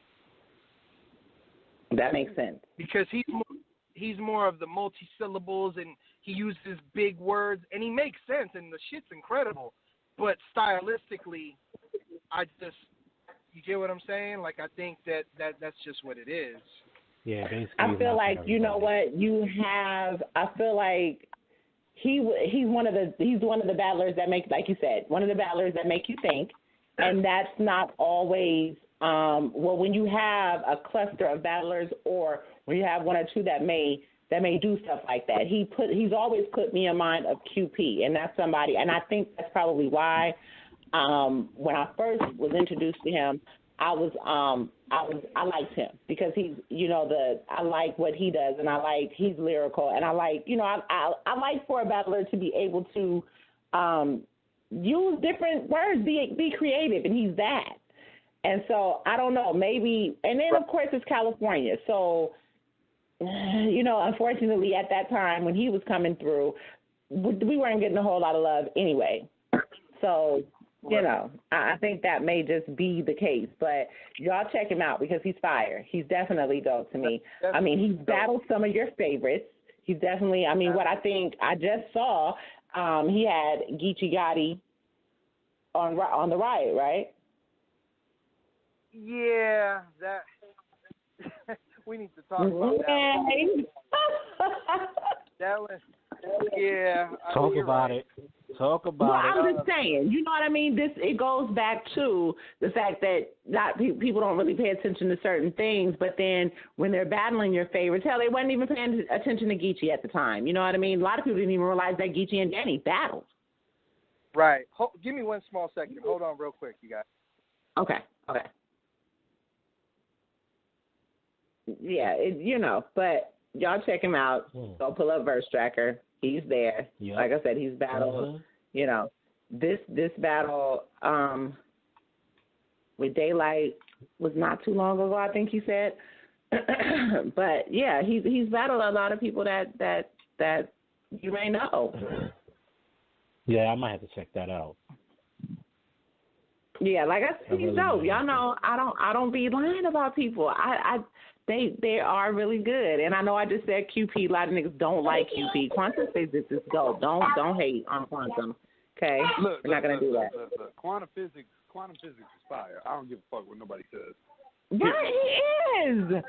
That makes sense. Because he's more of the multi-syllables, and he uses big words, and he makes sense, and the shit's incredible. But stylistically, you get what I'm saying? Like, I think that's just what it is. Yeah, basically. I feel like, you know what, I feel like he's one of the battlers that make, like you said, one of the battlers that make you think, and that's not always, when you have a cluster of battlers, or when you have one or two that may do stuff like that. He's always put me in mind of QP, and that's somebody, and I think that's probably why when I first was introduced to him, I liked him because I like what he does, and he's lyrical, and I like for a battler to be able to use different words, be creative, and he's that. And so I don't know, maybe, and then of course it's California, so unfortunately at that time when he was coming through, we weren't getting a whole lot of love anyway. So I think that may just be the case. But y'all check him out because he's fire. He's definitely dope to me. I mean, he's battled some of your favorites. He's definitely, what I think I just saw, he had Geechee Gotti on the Riot, right? Yeah, that we need to talk about that. That was, yeah. Talk about it. Talk about it. I'm just saying, you know what I mean? It goes back to the fact that people don't really pay attention to certain things, but then when they're battling your favorites, hell, they wasn't even paying attention to Geechee at the time. You know what I mean? A lot of people didn't even realize that Geechee and Danny battled. Right. Give me one small second. Hold on real quick, you guys. Okay. Yeah, but y'all check him out. Go pull up Verse Tracker. He's there. Yep. Like I said, he's battled. This battle with Daylight was not too long ago, I think he said. But yeah, he's battled a lot of people that you may know. Yeah, I might have to check that out. Yeah, like I said, he's dope. Y'all know I don't be lying about people. They are really good. And I know I just said QP. A lot of niggas don't like QP. Quantum says this is dope. Don't hate on Quantum. Okay? Look, we're not going to do that. Look, quantum physics is fire. I don't give a fuck what nobody says. Right, he is.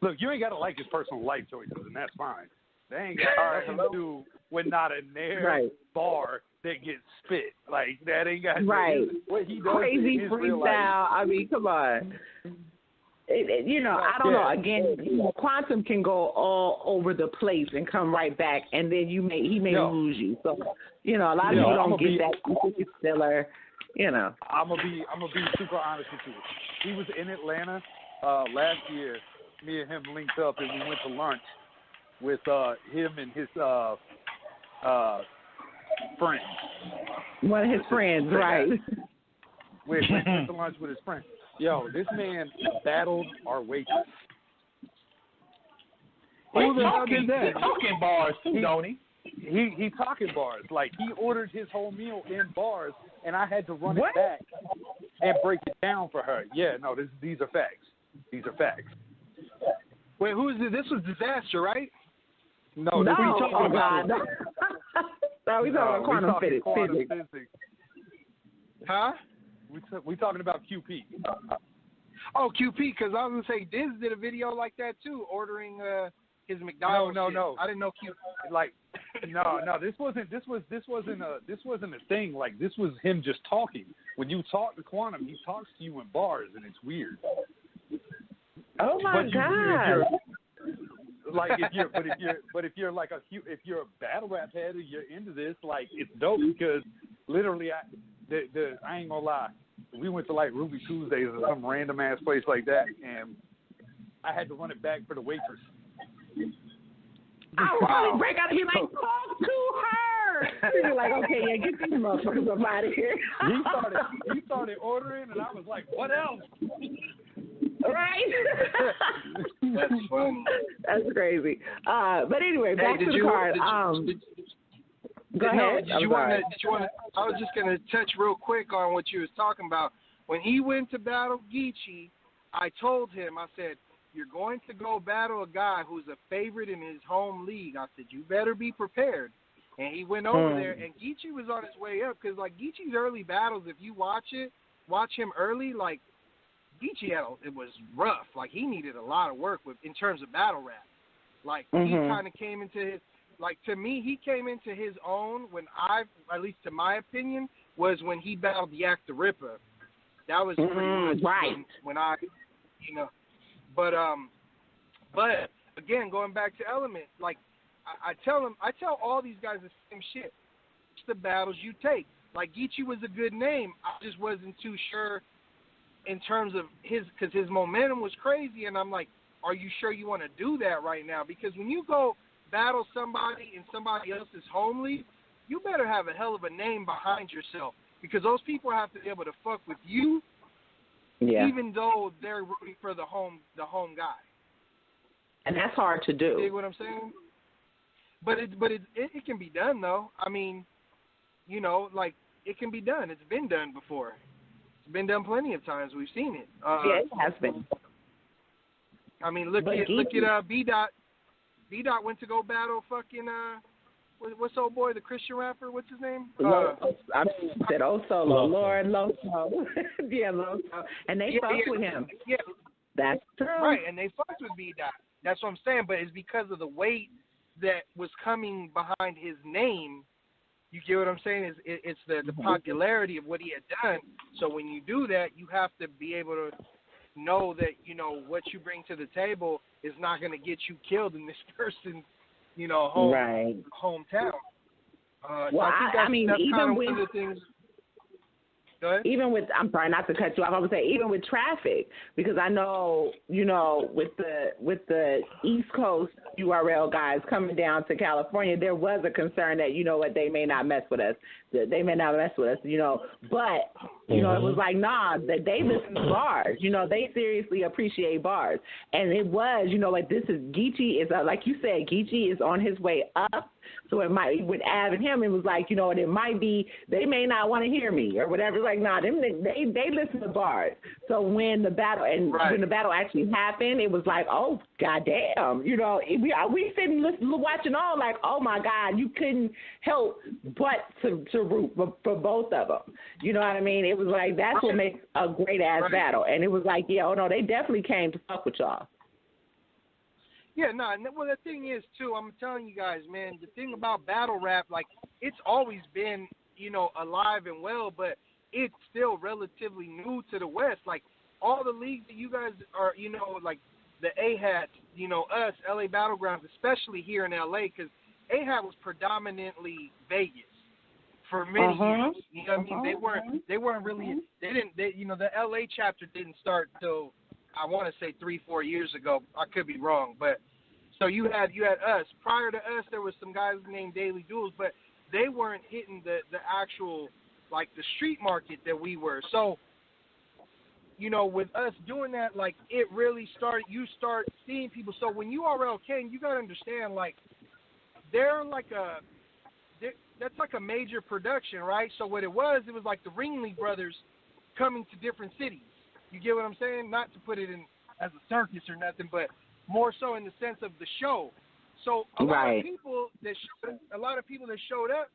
Look, you ain't got to like his personal life choices, and that's fine. They ain't got nothing to do with not a nair bar that gets spit. Like, that ain't got what he does. Crazy freestyle. I mean, come on. I don't know. Again, Quantum can go all over the place and come right back, and then he may lose you. So, a lot of people don't get that. He's stiller, I'm gonna be super honest with you. He was in Atlanta last year. Me and him linked up, and we went to lunch with him and his friends. One of his friends, right? We went to lunch with his friends. Yo, this man battled our waitress. Who the hell did that? He's talking bars too, don't he? He talking bars. Like, he ordered his whole meal in bars, and I had to run it back and break it down for her. Yeah, no, these are facts. These are facts. Wait, who is this? This was Disaster, right? No, this no, we talking about. No, we talking about quantum physics. Huh? We talking about QP. Oh, QP, because I was gonna say Diz did a video like that too, ordering his McDonald's. No. I didn't know QP. Like, no. This wasn't a thing. Like, this was him just talking. When you talk to Quantum, he talks to you in bars, and it's weird. Oh my God. Like, if you're like if you're a battle rap head and you're into this, like, it's dope because literally I ain't gonna lie. We went to like Ruby Tuesdays or some random ass place like that, and I had to run it back for the waitress. I would probably break out and be like, talk to You're like, okay, yeah, get these motherfuckers up out of here. You started ordering, and I was like, what else? Right? That's funny. That's crazy. But anyway, back to the card. Go ahead. Did you want to? I was just gonna touch real quick on what you was talking about. When he went to battle Geechee, I told him, I said, you're going to go battle a guy who's a favorite in his home league. I said, you better be prepared. And he went over there, and Geechee was on his way up because, like, Geechee's early battles, if you watch him early, like, Geechee it was rough. Like, he needed a lot of work in terms of battle rap. Like, he kind of came into his, like, to me, he came into his own when at least to my opinion, was when he battled Yak the Ripper. That was pretty much when I, you know. But again, going back to Element, like I tell all these guys the same shit. It's the battles you take. Like Geechee was a good name. I just wasn't too sure in terms of because his momentum was crazy, and I'm like, are you sure you want to do that right now? Because when you go battle somebody in somebody else's home league, you better have a hell of a name behind yourself because those people have to be able to fuck with you. Yeah. Even though they're rooting for the home guy, and that's hard to do. You dig what I'm saying? But it can be done though. I mean, you know, like it can be done. It's been done before. It's been done plenty of times. We've seen it. Yeah, it has been. I mean, look at B Dot. B Dot went to go battle fucking what's old boy, the Christian rapper? What's his name? I said Solo, Lord Loso. Yeah, Loso. And they fucked with him. Yeah. That's true. Right, and they fucked with B-Dot. That's what I'm saying, but it's because of the weight that was coming behind his name. You get what I'm saying? It's the popularity of what he had done. So when you do that, you have to be able to know that, you know, what you bring to the table is not going to get you killed in this person's, you know, hometown. Well, so I mean, that's even with one of the things. Go ahead. Even with, I'm sorry not to cut you off. I would say even with traffic, because I know, you know, with the East Coast URL guys coming down to California, there was a concern that, you know what, they may not mess with us. They may not mess with us, you know. But, you know, it was like, nah, that they listen to bars. You know, they seriously appreciate bars. And it was, you know, like Geechee is, like you said, Geechee is on his way up. So it might, with Av and him, it was like, you know, it might be, they may not want to hear me or whatever. Like, nah, they listen to bars. So when the battle, when the battle actually happened, it was like, oh, goddamn. You know, we sitting watching all like, oh, my God, you couldn't help but to root for both of them. You know what I mean? It was like, that's what makes a great-ass battle. And it was like, yeah, oh, no, they definitely came to fuck with y'all. Yeah, no, well, the thing is, too, I'm telling you guys, man, the thing about battle rap, like, it's always been, you know, alive and well, but it's still relatively new to the West. Like, all the leagues that you guys are, you know, like the AHAT, you know, us, LA Battlegrounds, especially here in LA, because AHAT was predominantly Vegas for many years. You know what I mean? They weren't really, you know, the LA chapter didn't start till, I want to say 3-4 years ago. I could be wrong, but so you had us. Prior to us, there was some guys named Daily Duels, but they weren't hitting the actual, like, the street market that we were. So, you know, with us doing that, like, it really started. You start seeing people. So when URL came, you got to understand, like, that's like a major production, right? So what it was like the Ringling Brothers coming to different cities. You get what I'm saying? Not to put it in as a circus or nothing, but more so in the sense of the show. So a lot of people that showed up,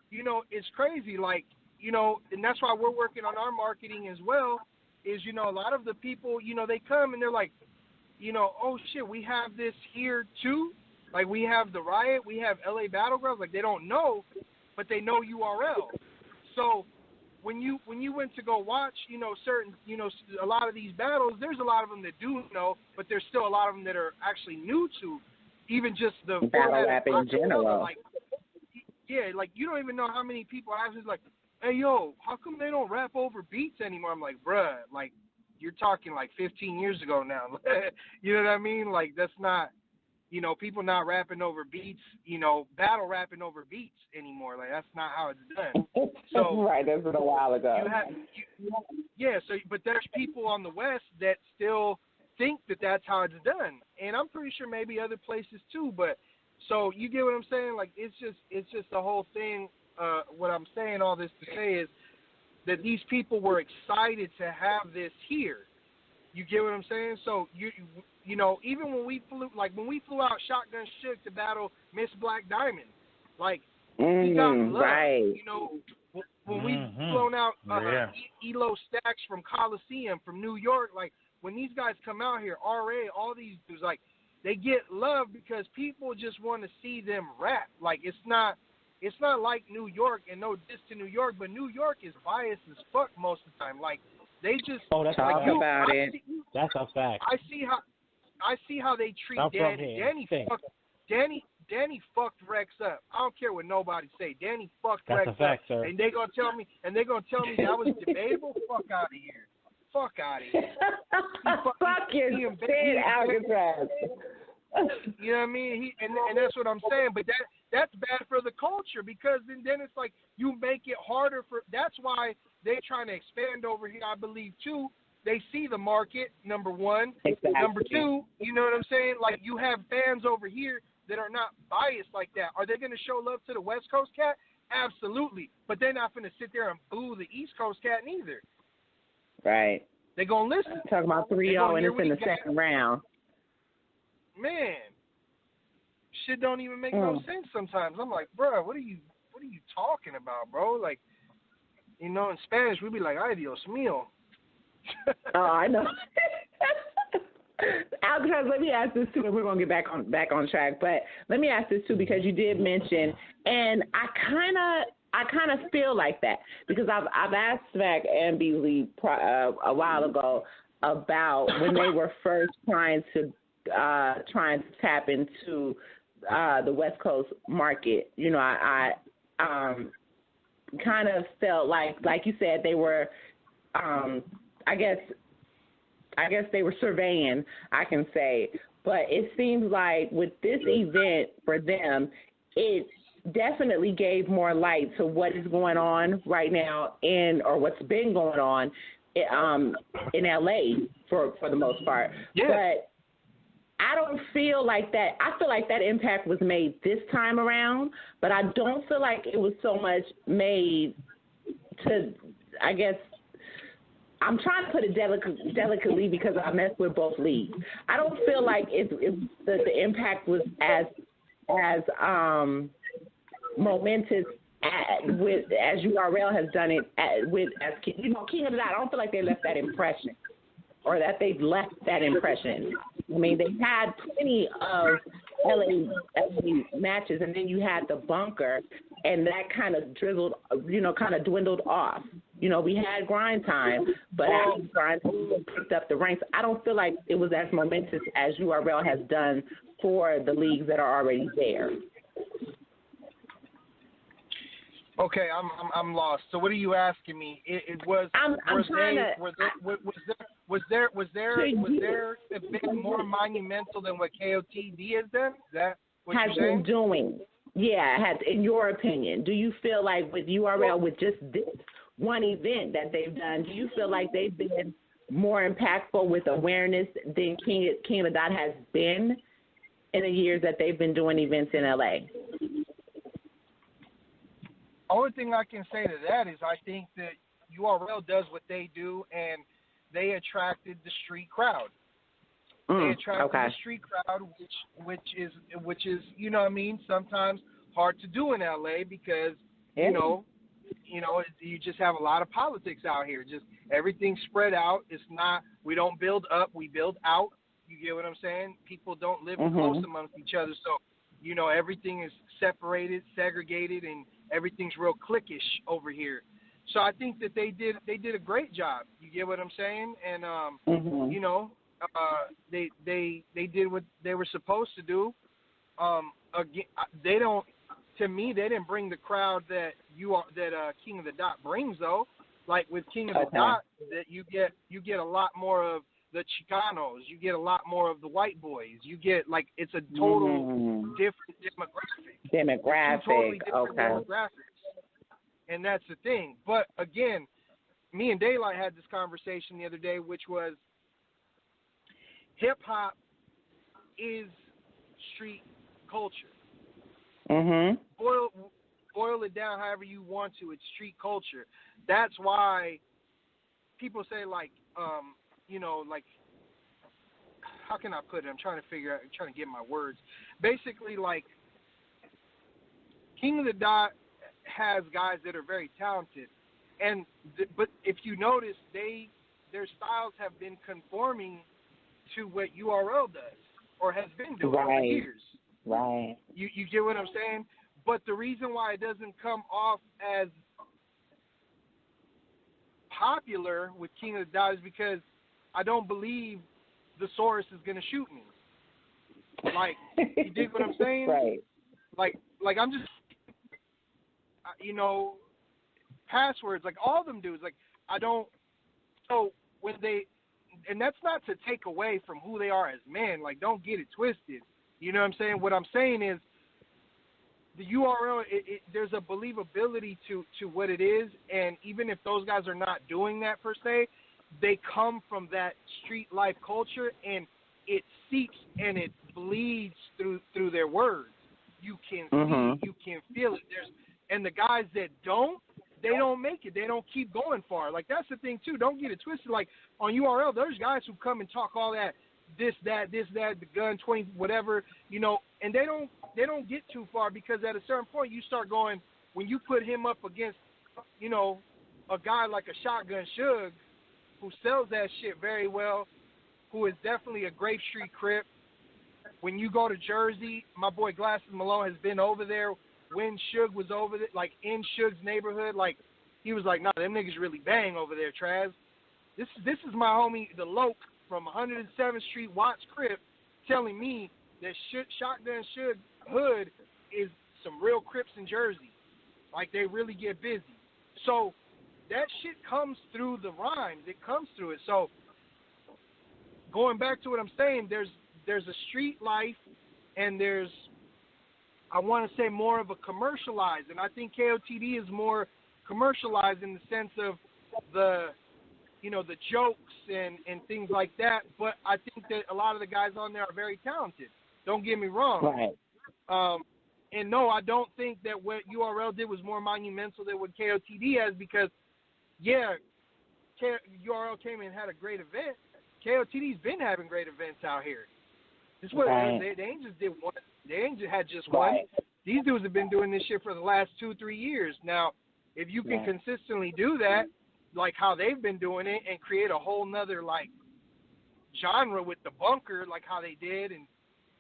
you know, it's crazy. Like, you know, and that's why we're working on our marketing as well. Is, you know, a lot of the people, you know, they come and they're like, you know, oh shit, we have this here too. Like, we have the Riot, we have LA Battlegrounds. Like, they don't know, but they know URL. So when you went to go watch, you know, certain, you know, a lot of these battles, there's a lot of them that do know, but there's still a lot of them that are actually new to even just the battle rap in general. Like, yeah, like, you don't even know how many people actually like, hey, yo, how come they don't rap over beats anymore? I'm like, bruh, like, you're talking like 15 years ago now. You know what I mean? Like, that's not, people not rapping over beats, battle rapping over beats anymore. Like, that's not how it's done. So right, that's been a while ago. But there's people on the West that still think that that's how it's done, and I'm pretty sure maybe other places too. But so you get what I'm saying? Like, it's just the whole thing. What I'm saying all this to say is that these people were excited to have this here. You get what I'm saying? So even when we flew out Shotgun Shook to battle Miss Black Diamond, like, he got love. Right. When we flown out Elo Stacks from Coliseum from New York, like, when these guys come out here, RA, all these dudes, like, they get love because people just want to see them rap. Like, it's not like New York, and no diss to New York, but New York is biased as fuck most of the time. Like, they just that's talk like, about it. That's a fact. I see how they treat Danny. Danny fucked Rex up. I don't care what nobody say. Danny fucked That's Rex a fact, up, sir. and they gonna tell me that was debatable. Fuck out of here. Fuck out of here. Fuck you, Alkatraz. You know what I mean? And that's what I'm saying. But that's bad for the culture, because then it's like you make it harder for. That's why they're trying to expand over here, I believe, too. They see the market, number one. Exactly. Number two, you know what I'm saying? Like, you have fans over here that are not biased like that. Are they going to show love to the West Coast cat? Absolutely. But they're not going to sit there and boo the East Coast cat neither. Right. They're going to listen. Talking about 3-0 and it's in the second round. Man, shit don't even make no sense sometimes. I'm like, bro, what are you talking about, bro? Like, in Spanish, we'd be like, ay, Dios mío. Oh, I know. Alcatraz, let me ask this too, and we're gonna get back on track. But let me ask this too, because you did mention, and I kind of feel like that, because I've asked Smack and Beasley a while ago about when they were first trying to tap into the West Coast market. I kind of felt like you said, they were, I guess they were surveying, I can say. But it seems like with this event for them, it definitely gave more light to what is going on right now or what's been going on in LA for the most part. Yeah. But I don't feel like that. I feel like that impact was made this time around, but I don't feel like it was so much made to, I guess, I'm trying to put it delicately because I mess with both leagues. I don't feel like the impact was as momentous as URL has done it as King of the Dot. I don't feel like they left that impression, or that they left that impression. I mean, they had plenty of LA matches, and then you had the bunker, and that kind of dwindled off. We had grind time, but after grind time picked up the ranks, I don't feel like it was as momentous as URL has done for the leagues that are already there. Okay, I'm lost. So what are you asking me? Was there a bit more monumental than what KOTD has done? Is that what has you're saying? been doing? Yeah, in your opinion, do you feel like with URL, with just this one event that they've done, do you feel like they've been more impactful with awareness than King of the Dot has been in the years that they've been doing events in LA? Only thing I can say to that is I think that URL does what they do, and they attracted the street crowd. They attracted the street crowd, which is what I mean, sometimes hard to do in LA because you just have a lot of politics out here. Just everything's spread out. It's not, we don't build up, we build out. You get what I'm saying? People don't live close amongst each other, so everything is separated, segregated, and everything's real cliquish over here. So I think that they did a great job. You get what I'm saying? And they did what they were supposed to do. Again, they didn't bring the crowd that King of the Dot brings though. Like with King of the Dot, that you get a lot more of the Chicanos. You get a lot more of the white boys. You get, like, it's a total different demographic. Two totally different demographics. And that's the thing. But, again, me and Daylight had this conversation the other day, which was hip-hop is street culture. Boil it down however you want to. It's street culture. That's why people say, like, you know, like, how can I put it? I'm trying to get my words. Basically, like, King of the Dot has guys that are very talented, but if you notice, their styles have been conforming to what URL does or has been doing for years. Right. You get what I'm saying? But the reason why it doesn't come off as popular with King of the Dot is because I don't believe the Source is going to shoot me. Like, you dig what I'm saying? Right. Like I'm just, you know, passwords, like all of them dudes, like I don't, so when they, and that's not to take away from who they are as men, like don't get it twisted. You know what I'm saying? What I'm saying is the URL, there's a believability to what it is, and even if those guys are not doing that per se, they come from that street life culture, and it seeps and it bleeds through their words. You can see, you can feel it. And the guys that don't, they don't make it. They don't keep going far. Like, that's the thing, too. Don't get it twisted. Like, on URL, there's guys who come and talk all that, this, that, the gun, 20, whatever, you know, and they don't get too far because at a certain point you start going, when you put him up against, you know, a guy like a Shotgun Suge who sells that shit very well, who is definitely a Grape Street Crip. When you go to Jersey, my boy Glasses Malone has been over there when Suge was over there, like in Suge's neighborhood. Like, he was like, nah, them niggas really bang over there, Traz. This is my homie, the Loke from 107th Street, Watts Crip, telling me that Shotgun Suge hood is some real Crips in Jersey. Like, they really get busy. So that shit comes through the rhymes. It comes through it. So going back to what I'm saying, there's a street life, and there's, I want to say, more of a commercialized. And I think KOTD is more commercialized in the sense of the, you know, the jokes and things like that. But I think that a lot of the guys on there are very talented. Don't get me wrong. Right. And no, I don't think that what URL did was more monumental than what KOTD has, because, yeah, URL came and had a great event. KOTD's been having great events out here. This was, they ain't just did one. They ain't just had just one. These dudes have been doing this shit for the last 2-3 years. Now, if you can consistently do that, like how they've been doing it, and create a whole nother, like, genre with the bunker, like how they did, and,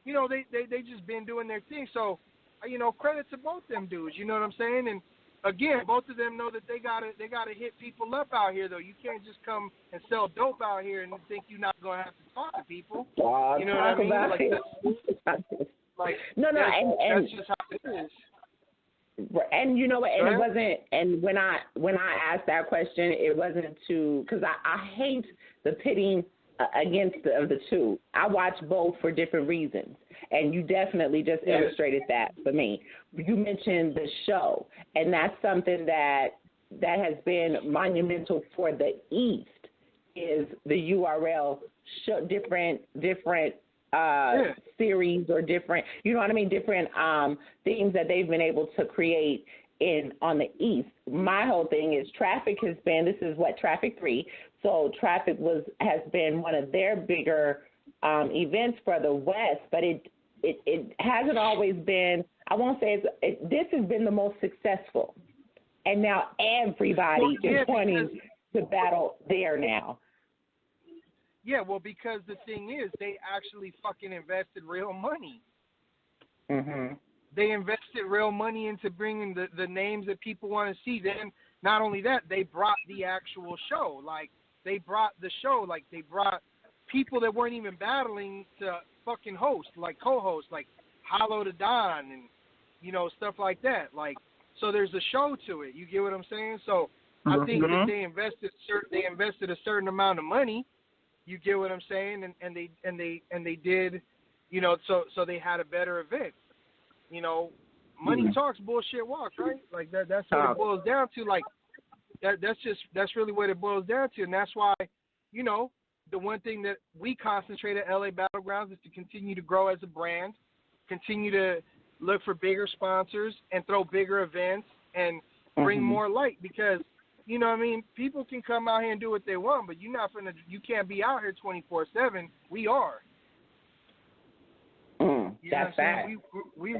you know, they just been doing their thing. So, you know, credit to both them dudes, you know what I'm saying? And again, both of them know that they gotta hit people up out here, though. You can't just come and sell dope out here and think you're not gonna have to talk to people. You know what I mean? Like, that's just how it is. And you know what? And it wasn't. And when I asked that question, it wasn't to, because I hate the pitting against the two. I watch both for different reasons, and you definitely just illustrated that for me. You mentioned the show, and that's something that has been monumental for the East, is the URL show, different series or different, you know what I mean, different things that they've been able to create on the East. My whole thing is Traffic has been, this is what, Traffic 3, so Traffic has been one of their bigger events for the West, but it hasn't always been, I won't say this has been the most successful, and now everybody is wanting to battle there now. Yeah, well, because the thing is, they actually fucking invested real money. Mm-hmm. They invested real money into bringing the names that people want to see. Then, not only that, they brought the actual show. Like, they brought the show. Like, they brought people that weren't even battling to fucking host, like co-host, like Hollow to Don and, you know, stuff like that. Like, so there's a show to it. You get what I'm saying? So I think that they invested a certain amount of money. You get what I'm saying? And they did, you know, so they had a better event. You know, money talks, bullshit walks, right? Like that's what it boils down to. Like that's really what it boils down to, and that's why, you know, the one thing that we concentrate at LA Battlegroundz is to continue to grow as a brand, continue to look for bigger sponsors and throw bigger events and bring more light, because, you know what I mean, people can come out here and do what they want, but you can't be out here 24/7. We are. That's fact. We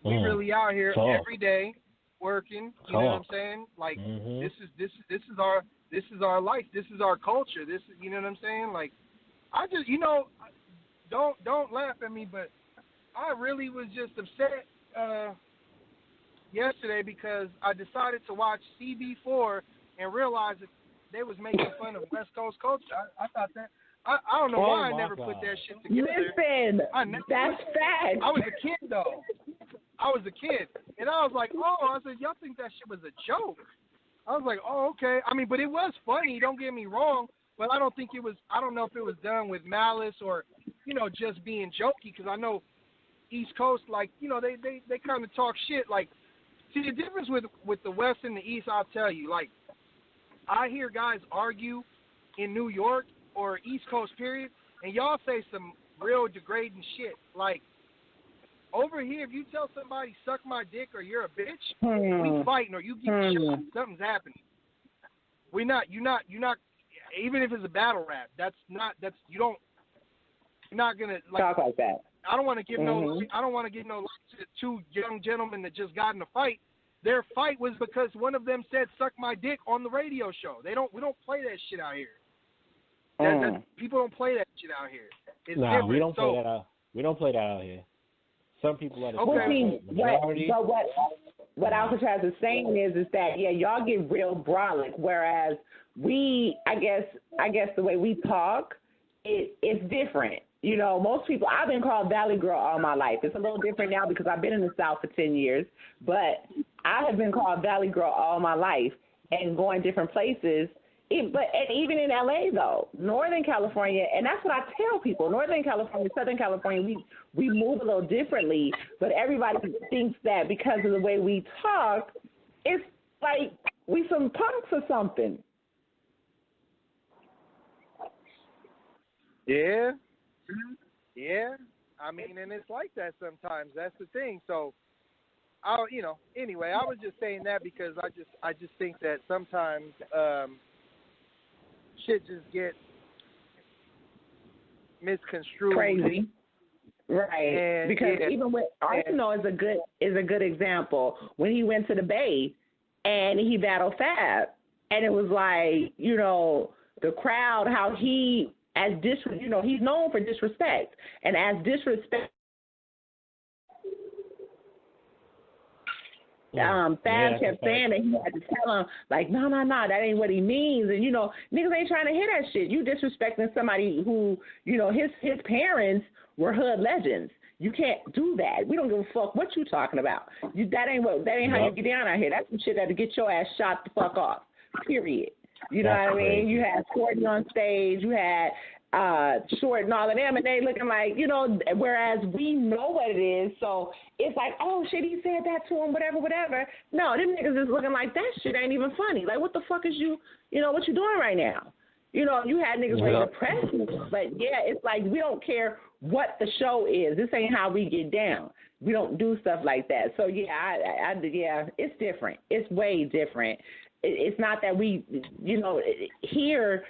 really out here every day working. You know what I'm saying? Like this is our life. This is our culture. This is, you know what I'm saying? Like, I just, you know, don't laugh at me, but I really was just upset yesterday because I decided to watch CB4 and realized that they was making fun of West Coast culture. I thought that. I don't know why I never put that shit together. Listen, that's fact. I was a kid, though. I was a kid. And I was like, I said, y'all think that shit was a joke. I was like, okay. I mean, but it was funny, don't get me wrong, but I don't know if it was done with malice or, you know, just being jokey, because I know East Coast, like, you know, they kind of talk shit. Like, see, the difference with the West and the East, I'll tell you, like, I hear guys argue in New York or East Coast, period, and y'all say some real degrading shit. Like, over here, if you tell somebody, suck my dick or you're a bitch, we fighting or you get shot, something's happening. You're not, even if it's a battle rap, you're not gonna, like, talk like that. I don't want to give no to two young gentlemen that just got in a fight. Their fight was because one of them said "suck my dick" on the radio show. We don't play that shit out here. People don't play that shit out here. It's different. We don't play that out. We don't play that out here. Some people let it. But what Alkatraz is saying is that y'all get real brolic, whereas we, I guess the way we talk, it's different. You know, most people, I've been called Valley Girl all my life. It's a little different now because I've been in the South for 10 years, but I have been called Valley Girl all my life and going different places. And even in LA, though, Northern California, and that's what I tell people, Northern California, Southern California, we move a little differently, but everybody thinks that because of the way we talk, it's like we some punks or something. Yeah. Yeah. I mean, and it's like that sometimes. That's the thing. So, anyway, I was just saying that because I just think that sometimes shit just gets misconstrued. Crazy. Right. And, because even with Arsenal is a good example. When he went to the Bay and he battled Fab, and it was like, you know, the crowd, how he he's known for disrespect, and as disrespect. Fab kept saying that he had to tell him, like, no, that ain't what he means. And, you know, niggas ain't trying to hear that shit. You disrespecting somebody who, you know, his parents were hood legends. You can't do that. We don't give a fuck what you talking about. That ain't how you get down out here. That's some shit that to get your ass shot the fuck off, period. You know what I mean? You had Courtney on stage. You had Short and all of them, and they looking like, you know, whereas we know what it is, so it's like, oh, shit, he said that to him, whatever. No, them niggas is looking like that shit ain't even funny. Like, what the fuck is you know, what you doing right now? You know, you had niggas ready to press me, but yeah, it's like we don't care what the show is. This ain't how we get down. We don't do stuff like that. So yeah, it's different. It's way different. It's not that we, you know, here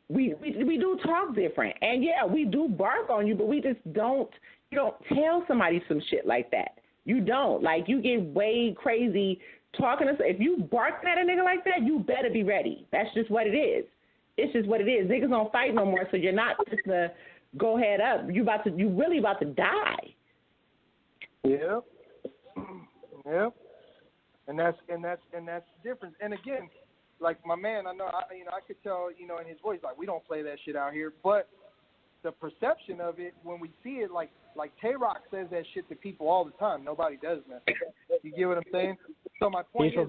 we do talk different, and yeah, we do bark on you, but we just don't. You don't tell somebody some shit like that. You don't. Like, you get way crazy talking to. If you barking at a nigga like that, you better be ready. That's just what it is. It's just what it is. Niggas don't fight no more, so you're not just gonna go head up. You really about to die. Yeah. Yeah. And that's the difference. And again, like my man, I could tell, you know, in his voice, like, we don't play that shit out here. But the perception of it, when we see it, like Tay-Rock says that shit to people all the time. Nobody does nothing. You get what I'm saying? So my point is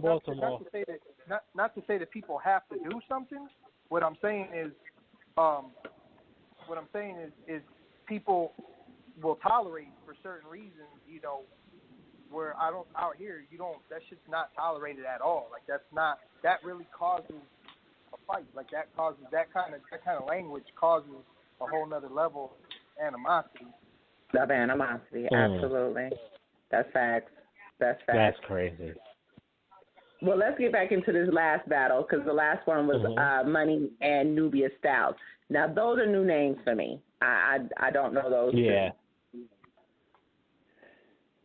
not to say that people have to do something. What I'm saying is, what I'm saying is people will tolerate for certain reasons, you know, where out here that shit's not tolerated at all. Like that really causes a fight. Like that kind of language causes a whole nother level of animosity. Of animosity, absolutely. That's facts. That's facts. That's crazy. Well, let's get back into this last battle because the last one was Money and Nubia Styles. Now, those are new names for me. I don't know those Yeah.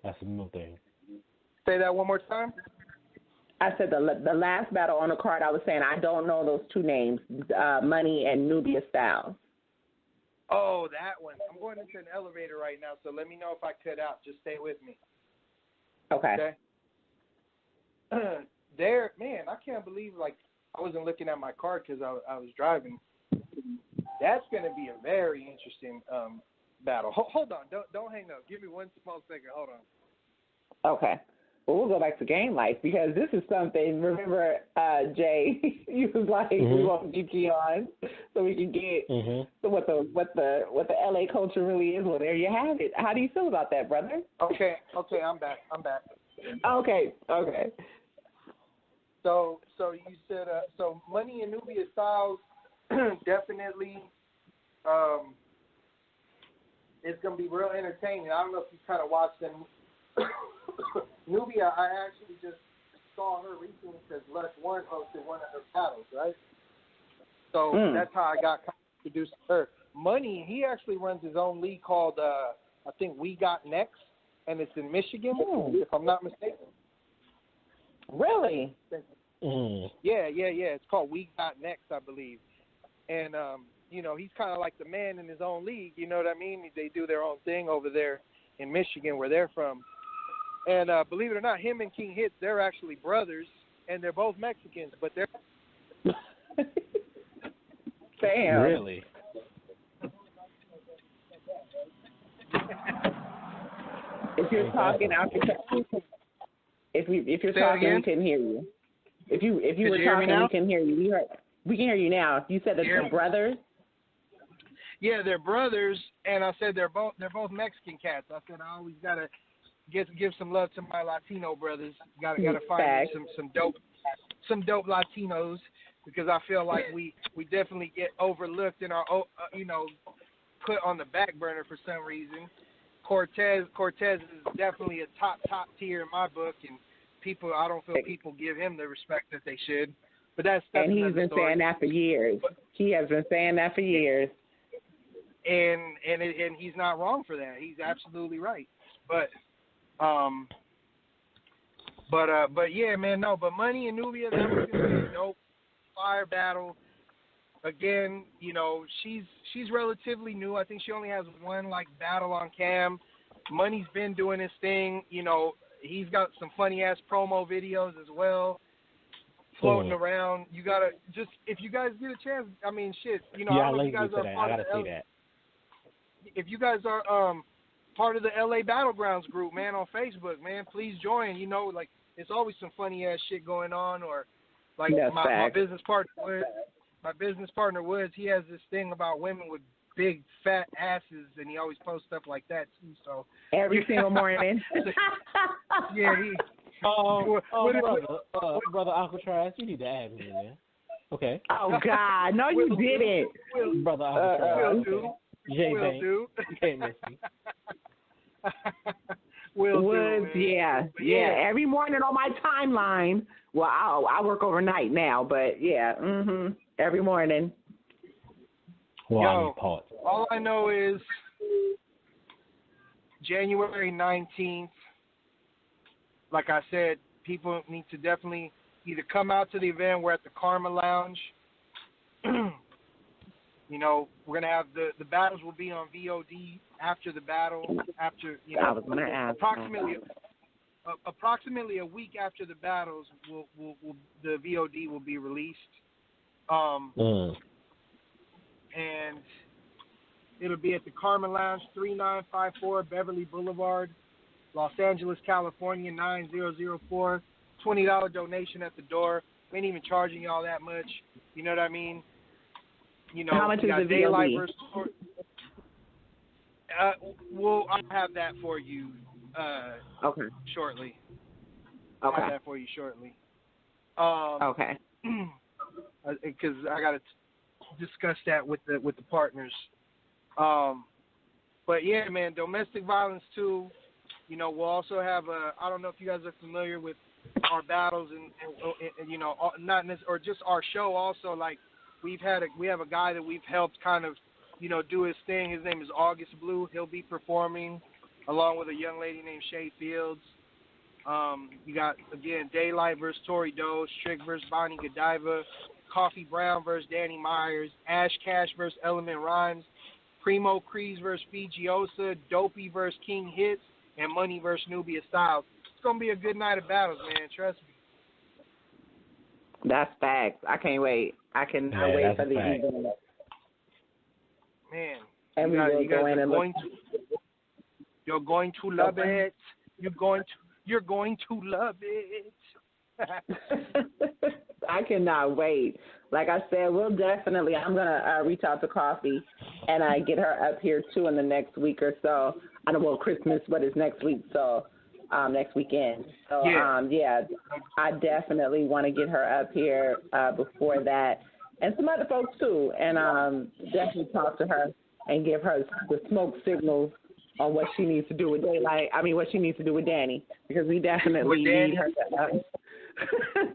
That's a new thing. Say that one more time. I said the last battle on the card, I was saying I don't know those two names, Money and Nubia Styles. Oh, that one. I'm going into an elevator right now, so let me know if I cut out. Just stay with me. Okay. There, man, I can't believe, like, I wasn't looking at my card because I was driving. That's going to be a very interesting battle. Hold on. Don't hang up. Give me one small second. Hold on. Okay. Well, we'll go back to game life because this is something. Remember, Jay, you was like, we want GP on so we can get what the LA culture really is. Well, there you have it. How do you feel about that, brother? Okay, I'm back. Okay. So you said so Money and Nubia Styles definitely it's gonna be real entertaining. I don't know if you kind of watched them. Nubia, I actually just saw her recently because Les Warren hosted one of her battles, right? So that's how I got introduced to her. Money, he actually runs his own league called I think We Got Next, and it's in Michigan, if I'm not mistaken. Really? Yeah. It's called We Got Next, I believe. And you know, he's kind of like the man in his own league. You know what I mean? They do their own thing over there in Michigan, where they're from. And believe it or not, him and King Hits, they're actually brothers, and they're both Mexicans, but they're Damn. Really? If you're talking, if you're talking, we can hear you. If you were talking, we can hear you. We can hear you now. You said that they're brothers. Yeah, they're brothers, and I said they're both Mexican cats. I said I always gotta give some love to my Latino brothers. Gotta find some dope Latinos, because I feel like we definitely get overlooked in our put on the back burner for some reason. Cortez is definitely a top tier in my book, and I don't feel people give him the respect that they should. But that's and he's been saying that for years. He has been saying that for years. And he's not wrong for that. He's absolutely right. But yeah, man, no. But Money and Nubia, that was gonna be a dope fire battle. Again, you know, she's relatively new. I think she only has one battle on cam. Money's been doing his thing. You know, he's got some funny ass promo videos as well, floating around. You gotta just, if you guys get a chance, I mean, shit. You know, yeah, I don't know if you guys are I gotta see that. If you guys are part of the LA Battlegroundz group, man, on Facebook, man, please join. You know, like, it's always some funny ass shit going on, or like my business partner Woods, he has this thing about women with big fat asses, and he always posts stuff like that too. So every single morning. Yeah, brother Alkatraz, you need to add me in there. Okay. Oh God, no, you didn't, brother Alkatraz. Will do. You can't miss me. Woods, yeah. Every morning on my timeline. Well, I work overnight now, but yeah, every morning. Well, all I know is January 19th. Like I said, people need to definitely either come out to the event. We're at the Karma Lounge. You know, we're gonna have the battles will be on VOD after the battle. After, you know, I was gonna ask. Approximately a week after the battles, the VOD will be released. And it'll be at the Karma Lounge, 3954 Beverly Boulevard, Los Angeles, California, 9004. $20 donation at the door. We ain't even charging y'all that much. You know what I mean? You know, how much is the VOD? I'll have that for you Okay. shortly. Okay. I'll have that for you shortly. Okay. Because I got to discuss that with the partners. But yeah, man, domestic violence too. You know, we'll also have I don't know if you guys are familiar with our battles and you know, not or just our show also. Like we have a guy that we've helped kind of, you know, do his thing. His name is August Blue. He'll be performing along with a young lady named Shay Fields. You got, again, Daylight versus Tori Doe, Strick versus Bonnie Godiva, Coffee Brown versus Danny Myers, Ash Cash versus Element Rhymes, Primo Crees versus Fijiosa, Dopey versus King Hits, and Money versus Nubia Styles. It's going to be a good night of battles, man. Trust me. That's facts. I can't wait. I cannot wait for the evening. Man, and you guys are going to love it. You're going to love it. I cannot wait. Like I said, I'm gonna reach out to Coffee and get her up here too in the next week or so. I don't know Christmas, but it's next week, so next weekend. So I definitely want to get her up here before that, and some other folks too, and definitely talk to her and give her the smoke signals on what she needs to do with Daylight. I mean, what she needs to do with Danny, because we definitely need her.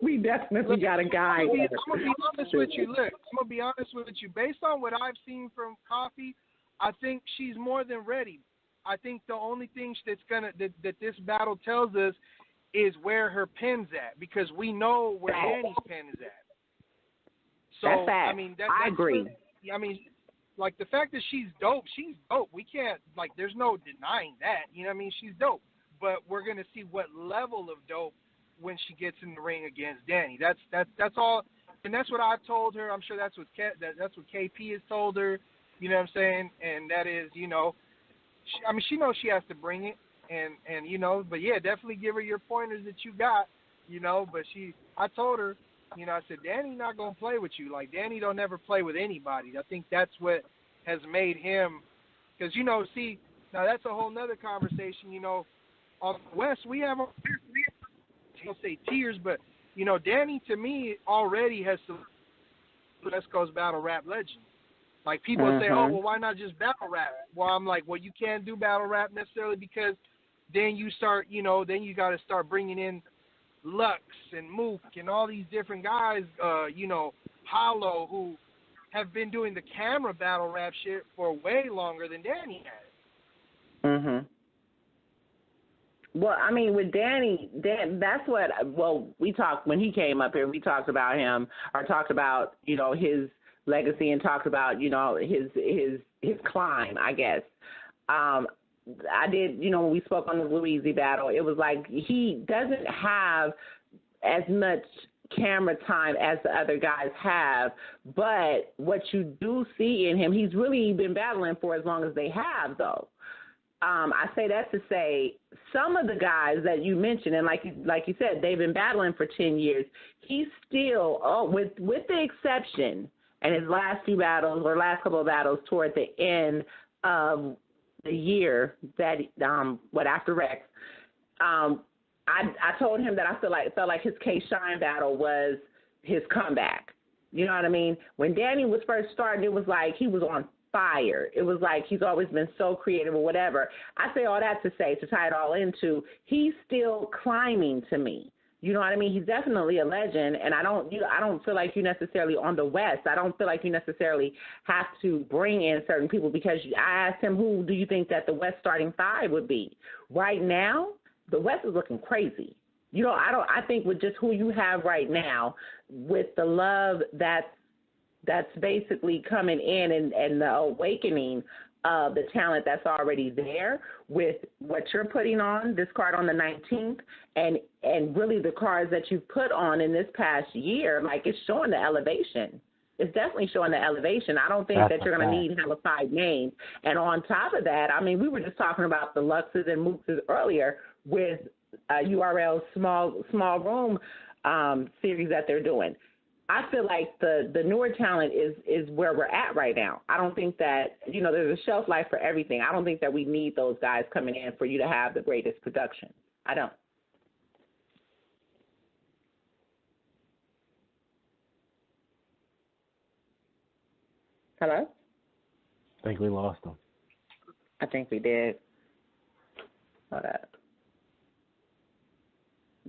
We definitely got a guy. I'm gonna be honest with you. Look, I'm gonna be honest with you. Based on what I've seen from Coffee, I think she's more than ready. I think the only thing that this battle tells us is where her pen's at, because we know where Danny's pen is at. So that's fact. I mean, I agree. I mean, like, the fact that she's dope. We can't, like, there's no denying that. You know what I mean? She's dope. But we're going to see what level of dope when she gets in the ring against Danny. That's all. And that's what I've told her. I'm sure that's what KP has told her. You know what I'm saying? And that is, you know, she knows she has to bring it. And you know, but yeah, definitely give her your pointers that you got, you know. But I told her, you know, I said, Danny not going to play with you. Like, Danny don't ever play with anybody. I think that's what has made him, because, you know, see, now that's a whole nother conversation, you know. On the West, we have, I'll say tiers, but, you know, Danny, to me, already has some West Coast battle rap legend. Like, people say, oh, well, why not just battle rap? Well, I'm like, well, you can't do battle rap necessarily, because then you start, you know, then you got to start bringing in Lux and Mook and all these different guys, you know, Hollow, who have been doing the camera battle rap shit for way longer than Danny has. Well, I mean, with Danny, that's what, we talked, when he came up here, we talked about him, or talked about, you know, his legacy, and talked about, you know, his climb, I guess. I did, you know, when we spoke on the Louise battle, it was like he doesn't have as much camera time as the other guys have, but what you do see in him, he's really been battling for as long as they have, though. I say that to say some of the guys that you mentioned, and like you said, they've been battling for 10 years. He's still, with the exception, and his last few battles, or last couple of battles toward the end of the year that after Rex, I told him that I felt like his K Shine battle was his comeback. You know what I mean? When Danny was first starting, it was like he was on fire. It was like he's always been so creative or whatever. I say all that to say, to tie it all into, he's still climbing to me. You know what I mean? He's definitely a legend, and I don't feel like you necessarily on the West. I don't feel like you necessarily have to bring in certain people, because I asked him, who do you think that the West starting five would be? Right now, the West is looking crazy. You know, I think with just who you have right now, with the love that's basically coming in, and the awakening of the talent that's already there, with what you're putting on, this card on the 19th, and really the cards that you've put on in this past year, like, it's showing the elevation. It's definitely showing the elevation. I don't think that you're going to need hella 5 names. And on top of that, I mean, we were just talking about the Luxes and Mooks earlier with URL's small room series that they're doing. I feel like the newer talent is where we're at right now. I don't think that, there's a shelf life for everything. I don't think that we need those guys coming in for you to have the greatest production. I don't. Hello? I think we lost him. I think we did. Hold up.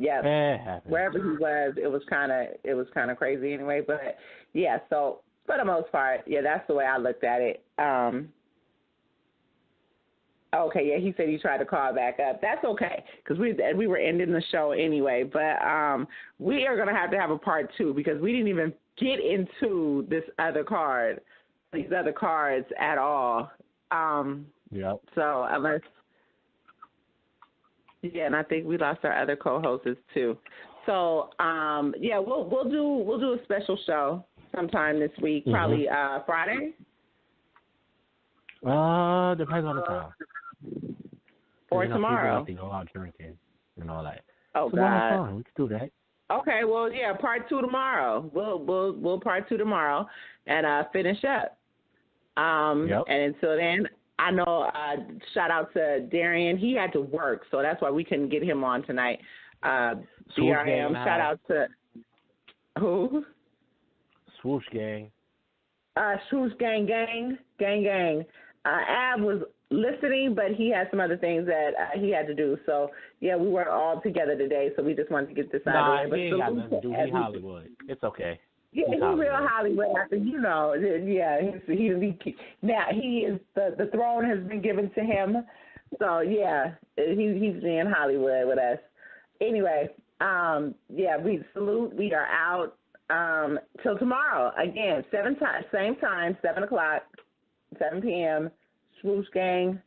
Yeah, wherever he was, it was kind of crazy anyway. But yeah, so for the most part, yeah, that's the way I looked at it. Okay, yeah, he said he tried to call back up. That's okay, because we were ending the show anyway. But we are gonna have to have a part 2 because we didn't even get into these other cards at all. Yep. So unless. Yeah, and I think we lost our other co-hosts too. So, yeah, we'll do a special show sometime this week, probably Friday. Depends on the time. Or tomorrow. People like to go out drinking and all that. Oh, so God. We can do that. Okay, well, yeah, part 2 tomorrow. We'll part 2 tomorrow and finish up. Yep. And until then, I know, shout out to Darian. He had to work, so that's why we couldn't get him on tonight. BRM, shout out to who? Swoosh Gang. Swoosh Gang. Ab was listening, but he had some other things that he had to do. So, yeah, we weren't all together today, so we just wanted to get this out of the way. He ain't got nothing to do. He Hollywood. It's okay. Yeah, he's real Hollywood after, yeah, now he is, the throne has been given to him. So, yeah, he's in Hollywood with us. Anyway, yeah, we salute. We are out till tomorrow. Again, same time, 7 o'clock, 7 p.m., Swoosh Gang